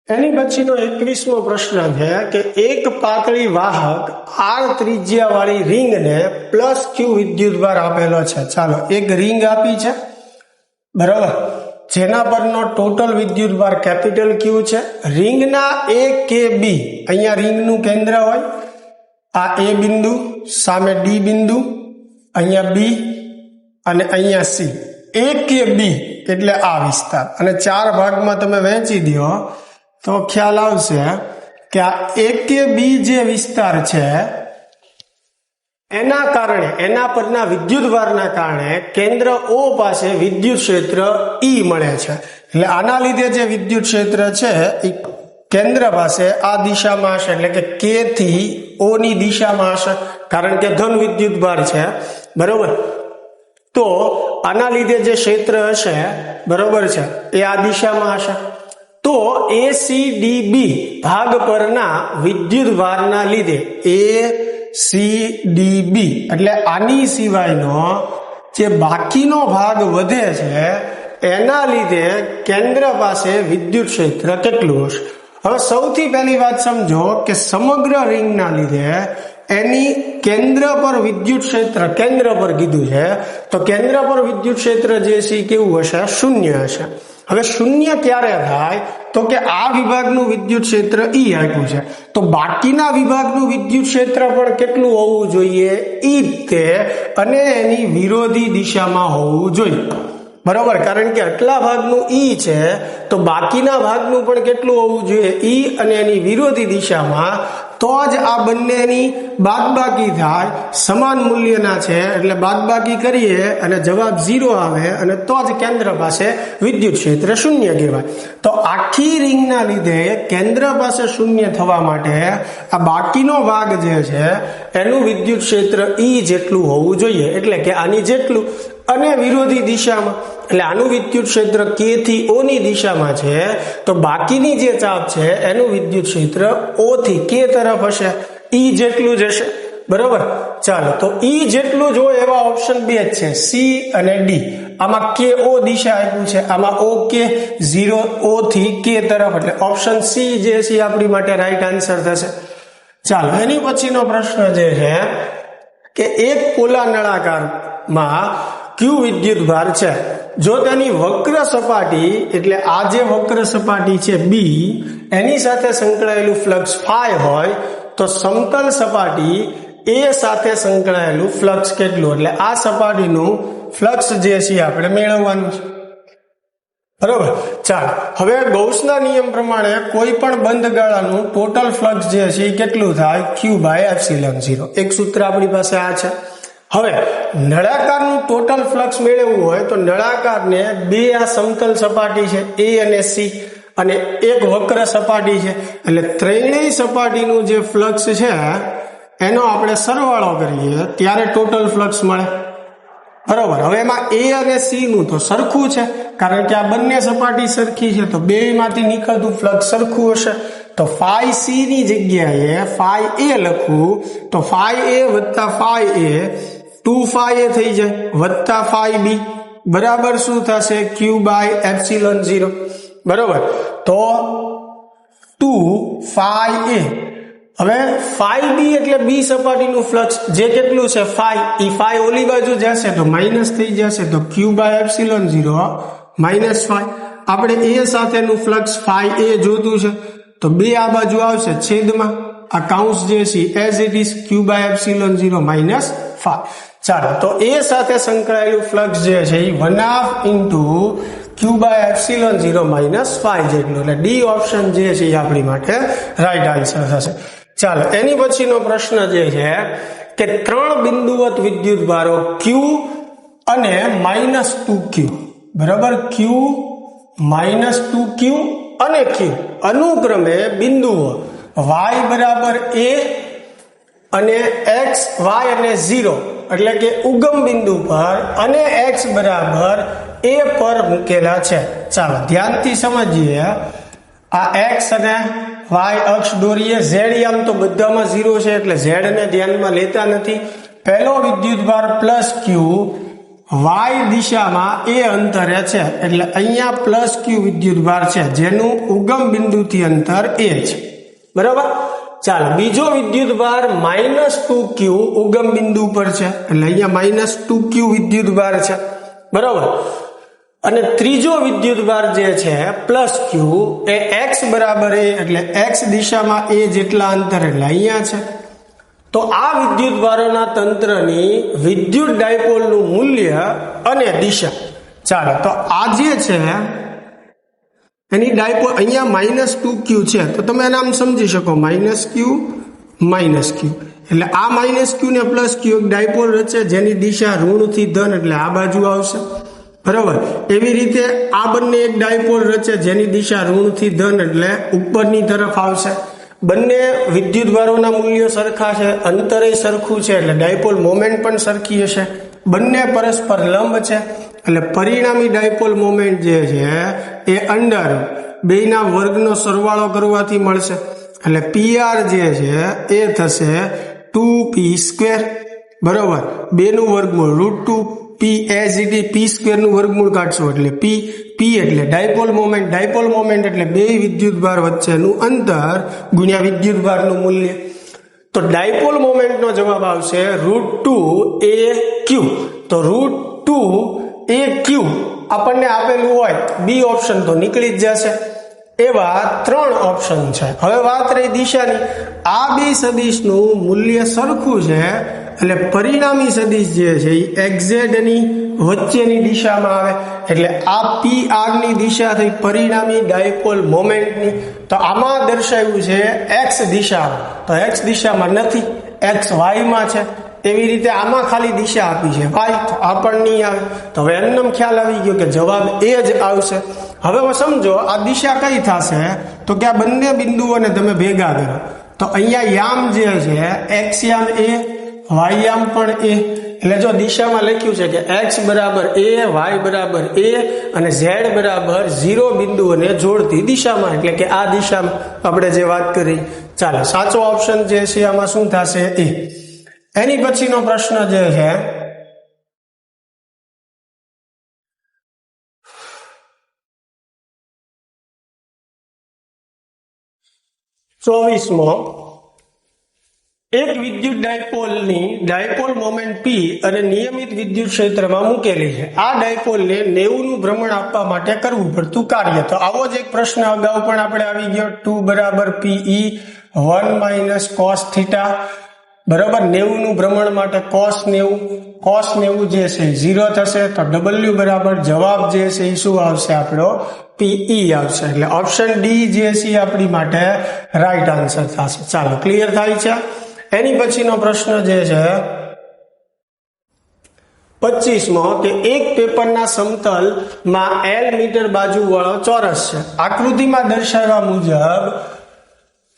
એની પછીનો 21મો પ્રશ્ન છે કે એક પાતળી વાહક R ત્રિજ્યા વાળી રિંગને +q વિદ્યુતભાર આપેલો છે. ચાલો, એક રિંગ આપી છે. બરાબર, જેના પરનો ટોટલ વિદ્યુતભાર Q છે. રિંગના A K B, અહીંયા રિંગનું કેન્દ્ર હોય, આ A બિંદુ, સામે D બિંદુ, અહીંયા B અને અહીંયા C. A K B એટલે આ વિસ્તાર, અને 4 ભાગમાં તમે વહેંચી દો તો ખ્યાલ આવશે કે આ A K B જે વિસ્તાર છે એના કારણે, એના પરના વિદ્યુતભારના કારણે કેન્દ્ર O પાસે વિદ્યુત ક્ષેત્ર E મળે છે. એટલે આના લીધે જે વિદ્યુત ક્ષેત્ર છે એ કેન્દ્ર પાસે આ દિશામાં હશે, એટલે કે K થી O ની દિશામાં હશે, કારણ કે ધન વિદ્યુતભાર છે. બરોબર, તો આના લીધે જે ક્ષેત્ર હશે, બરોબર છે, એ આ દિશામાં હશે. તો ACDB ભાગ પરના વિદ્યુતભારના લીધે ACDB એટલે આની સિવાયનો જે બાકીનો ભાગ વધે છે એના લીધે કેન્દ્ર પાસે વિદ્યુત ક્ષેત્ર કેટલું હશે? હવે સૌથી પહેલી વાત સમજો કે સમગ્ર રિંગના લીધે એની કેન્દ્ર પર વિદ્યુત ક્ષેત્ર, કેન્દ્ર પર કીધું છે તો કેન્દ્ર પર વિદ્યુત ક્ષેત્ર જે છે કેવું હશે? 0 હશે. હવે 0 ક્યારે થાય? તો કે આ વિભાગનું વિદ્યુત ક્ષેત્ર E આપ્યું છે, તો બાકીના વિભાગનું વિદ્યુત ક્ષેત્ર પણ કેટલું હોવું જોઈએ? E તે, અને એની વિરોધી દિશામાં હોવું જોઈએ. બરોબર, કારણ કે આટલા ભાગનું E છે તો બાકીના ભાગનું પણ કેટલું હોવું જોઈએ? E અને એની વિરોધી દિશામાં. તો જ આ બંનેની બાદબાકી થાય, સમાન મૂલ્યના છે એટલે બાદબાકી કરીએ અને જવાબ 0 આવે, અને તો જ કેન્દ્ર પાસે વિદ્યુત ક્ષેત્ર 0 કહેવાય. તો આખી રિંગના લીધે કેન્દ્ર પાસે 0 થવા માટે આ બાકીનો ભાગ જે છે એનું વિદ્યુત ક્ષેત્ર E જેટલું હોવું જોઈએ, એટલે કે આની જેટલું, અને વિરોધી દિશામાં, એટલે આનું વિદ્યુત ક્ષેત્ર K થી O ની દિશામાં છે, તો બાકીની જે ચાપ છે એનું વિદ્યુત ક્ષેત્ર O થી K તરફ હશે, E જેટલું જ હશે. બરોબર, ચાલો, તો E જેટલું જ હોય એવા ઓપ્શન 2 જ છે, C અને D. આમાં KO દિશા આપ્યું છે, આમાં OK 0 O થી K તરફ, એટલે ઓપ્શન C જે છે આપણી માટે રાઈટ આન્સર થશે. ચાલો, એની પછીનો પ્રશ્ન જે છે કે એક પોલા નળાકારમાં Q વિદ્યુતભાર છે. જો તેની વક્ર સપાટી, એટલે આ જે વક્ર સપાટી છે B, એની સાથે સંકળાયેલું ફ્લક્સ phi હોય તો સમતલ સપાટી A સાથે સંકળાયેલું ફ્લક્સ કેટલું? એટલે આ સપાટીનું ફ્લક્સ જે છે આપણે મેળવવાનું છે. બરોબર, ચાલો, હવે ગૌસના નિયમ પ્રમાણે કોઈ પણ બંધ ગાળાનું ટોટલ ફ્લક્સ જે છે એ કેટલું થાય? Q/ε0. એક સૂત્ર આપણી પાસે આ છે. હવે નળાકારનું ટોટલ ફ્લક્સ મેળવવું હોય તો નળાકારને બે આ સમતલ સપાટી છે A અને C, અને એક વક્ર સપાટી છે, એટલે ત્રણેય સપાટીનું જે ફ્લક્સ છે એનો આપણે સરવાળો કરીએ ત્યારે ટોટલ ફ્લક્સ મળે. બરોબર, હવે એમાં A અને C નું તો સરખું છે, કારણ કે આ બંને સપાટી સરખી છે, તો બેમાંથી નીકળતું ફ્લક્સ સરખું હશે. તો phi C ની જગ્યાએ phi A લખવું તો phi A વત્તા phi A 2phi A થઈ જાય, વત્તા phi B બરાબર શું થશે? Q/ε0. બરોબર, તો 2phi A. હવે phi B એટલે B સપાટીનું ફ્લક્સ જે કેટલું છે phi, એ phi ઓલી બાજુ જશે તો માઇનસ થઈ જશે, તો Q/ε0 માઇનસ phi. આપણે A સાથેનું ફ્લક્સ phi A જોતું છે તો બે આ બાજુ આવશે છેદમાં, આ કાઉન્સ જે છે as it is Q/ε0 minus phi. ચાલો, તો A સાથે સંકળાયેલું ફ્લક્સ જે છે એ 1/2 Q/ε0 માઇનસ phi જેટલું, એટલે D ઓપ્શન જે છે એ આપણી માટે રાઈટ આન્સર થશે. ચાલો, એની પછીનો પ્રશ્ન જે છે કે 3 બિંદુવત વિદ્યુતભારો Q અને -2Q, બરાબર, Q -2Q અને ક્યુ અનુક્રમે બિંદુઓ y બરાબર a અને x y અને 0 એટલે કે ઉગમ બિંદુ પર અને x બરાબર a પર મૂકેલા છે. ચાલો ધ્યાનથી સમજીએ. આ x અને y અક્ષ દોરીએ. z યામ તો બધામાં 0 છે એટલે z ને ધ્યાનમાં લેતા નથી. પહેલો વિદ્યુતભાર પ્લસ q y દિશામાં a અંતરે છે એટલે અહીંયા પ્લસ q વિદ્યુતભાર છે જેનું ઉગમ બિંદુથી અંતર a છે. બરાબર. ચાલો બીજો વિદ્યુતભાર -2q ઉગમ બિંદુ પર છે એટલે અહીંયા -2q વિદ્યુતભાર છે. બરાબર. અને ત્રીજો વિદ્યુતભાર જે છે પ્લસ q એ x બરાબર a એટલે x દિશામાં a જેટલા અંતર એટલે અહીંયા છે. તો આ વિદ્યુતભારોના તંત્રની વિદ્યુત ડાયપોલનું મૂલ્ય અને દિશા. ચાલો તો આ જે છે એની ડાયપોલ અહીંયા -2q છે તો તમે એને આમ સમજી શકો -q એટલે આ -q ને +q એક ડાયપોલ રચે જેની દિશા ઋણથી ધન એટલે આ બાજુ આવશે. બરાબર. એવી રીતે આ બંને એક ડાયપોલ રચે જેની દિશા ઋણથી ધન એટલે ઉપરની તરફ આવશે. બંને વિદ્યુતભારોના મૂલ્યો સરખા છે, અંતરે સરખું છે એટલે ડાયપોલ મોમેન્ટ પણ સરખી હશે. બંને પરસ્પર લંબ છે એટલે પરિણામી ડાયપોલ મોમેન્ટ જે છે એ અંડર બેના વર્ગનો સરવાળો કરવાથી મળશે એટલે PR જે છે એ થશે 2p². બરાબર. 2 નું વર્ગમૂળ √2 p as it is p² નું વર્ગમૂળ કાઢશો એટલે p એટલે ડાયપોલ મોમેન્ટ એટલે બે વિદ્યુતભાર વચ્ચેનું અંતર ગુણ્યા વિદ્યુતભારનું મૂલ્ય. તો ડાયપોલ મોમેન્ટનો જવાબ આવશે √2 aq. તો √2 aq આપણને આપેલું હોય બી ઓપ્શન તો નીકળી જ જશે. એવા 3 ઓપ્શન છે. હવે વાત રહી દિશાની. આ બે સદિશનું મૂલ્ય સરખું છે એટલે પરિણામી સદિશ જે છે એ એક્ઝેટ ની વચ્ચેની દિશામાં આવે એટલે આ PR ની દિશા થઈ પરિણામી ડાયપોલ મોમેન્ટની. તો આમાં દર્શાવ્યું છે x દિશામાં, તો x દિશામાં નથી, x y માં છે. એવી રીતે આમાં ખાલી દિશા આપી છે y, તો આ પણ નહીં આવે. તો હવે એમનો ખ્યાલ આવી ગયો કે જવાબ એ જ આવશે. હવે સમજો આ દિશા કઈ થશે તો કે આ બંને બિંદુઓને તમે ભેગા કરો તો અહીંયા યામ જે છે x યામ a y યામ પણ a એટલે જો દિશામાં લખ્યું છે કે x બરાબર a, y બરાબર a અને z બરાબર 0 બિંદુઓને જોડતી દિશામાં એટલે કે આ દિશામાં આપણે જે વાત કરી. ચાલો સાચો ઓપ્શન જે છે આમાં શું થશે એ. એની પછીનો પ્રશ્ન જે છે 24મો. એક વિદ્યુત ડાયપોલની ડાયપોલ મોમેન્ટ p અને નિયમિત વિદ્યુત ક્ષેત્રમાં મૂકેલી છે. આ ડાયપોલને 90 નું ભ્રમણ આપવા માટે કરવું પડતું કાર્ય. તો આવો જ એક પ્રશ્ન અગાઉ પણ આપણે આવી ગયો. 2 બરાબર pe 1 - cos θ. બરાબર. 90 નું ભ્રમણ માટે cos 90 જે છે 0 થશે. તો w બરાબર જવાબ જે છે એ શું આવશે આપણો pe આવશે. એટલે ઓપ્શન ડી જે છે આપણી માટે રાઈટ આન્સર થશે. ચાલો ક્લિયર થાય છે. એની પછીનો પ્રશ્ન જે છે 25મો કે એક પેપરના સમતલમાં L મીટર બાજુ વાળો ચોરસ છે. આકૃતિમાં દર્શાવ્યા મુજબ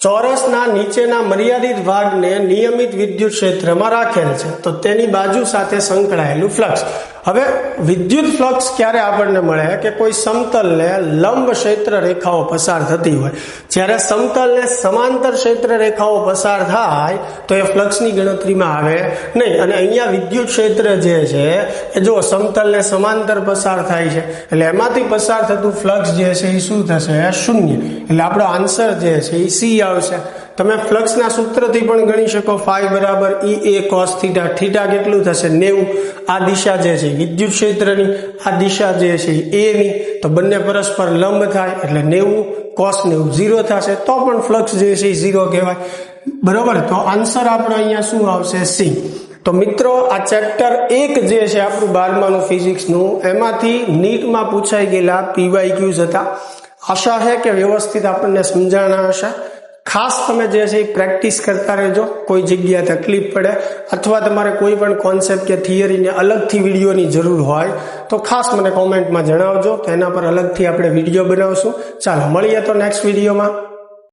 ચોરસના નીચેના મર્યાદિત ભાગને નિયમિત વિદ્યુત ક્ષેત્રમાં રાખેલ છે. તો તેની બાજુ સાથે સંકળાયેલું ફ્લક્સ. હવે વિદ્યુત ફ્લક્સ ક્યારે આપણને મળે કે કોઈ સમતલને લંબ ક્ષેત્ર રેખાઓ પસાર થતી હોય. જ્યારે સમતલને સમાંતર ક્ષેત્ર રેખાઓ પસાર થાય તો એ ફ્લક્સની ગણતરીમાં આવે નહીં. અને અહીંયા વિદ્યુત ક્ષેત્ર જે છે એ જો સમતલને સમાંતર પસાર થાય છે એટલે એમાંથી પસાર થતું ફ્લક્સ જે છે એ શું થશે 0. એટલે આપણો આન્સર જે છે એ સી આવશે. તમે ફ્લક્સના સૂત્રથી પણ ગણી શકો. phi બરાબર ea cos θ. θ કેટલું થશે 90. આ દિશા જે છે વિદ્યુત ક્ષેત્રની, આ દિશા જે છે a ની. તો બંને પરસ્પર લંબ થાય એટલે 90 cos 90 0 થશે. તો પણ ફ્લક્સ જે છે 0 કહેવાય. બરોબર. તો આન્સર આપણો અહીંયા શું આવશે સી. તો મિત્રો આ ચેપ્ટર 1 જે છે આપણું 12માનું ફિઝિક્સનું એમાંથી નીટમાં પૂછાઈ ગયેલા PYQs હતા. આશા છે કે વ્યવસ્થિત આપણને સમજાણા હશે. ખાસ તમે જે છે એ પ્રેક્ટિસ કરતા રહેજો. કોઈ જગ્યાએ તકલીફ પડે અથવા તમારે કોઈ પણ કોન્સેપ્ટ કે થિયરીને અલગથી વિડીયોની જરૂર હોય તો ખાસ મને કોમેન્ટમાં જણાવજો, તો એના પર અલગથી આપણે વિડીયો બનાવશું. ચાલો મળીએ તો નેક્સ્ટ વિડીયોમાં.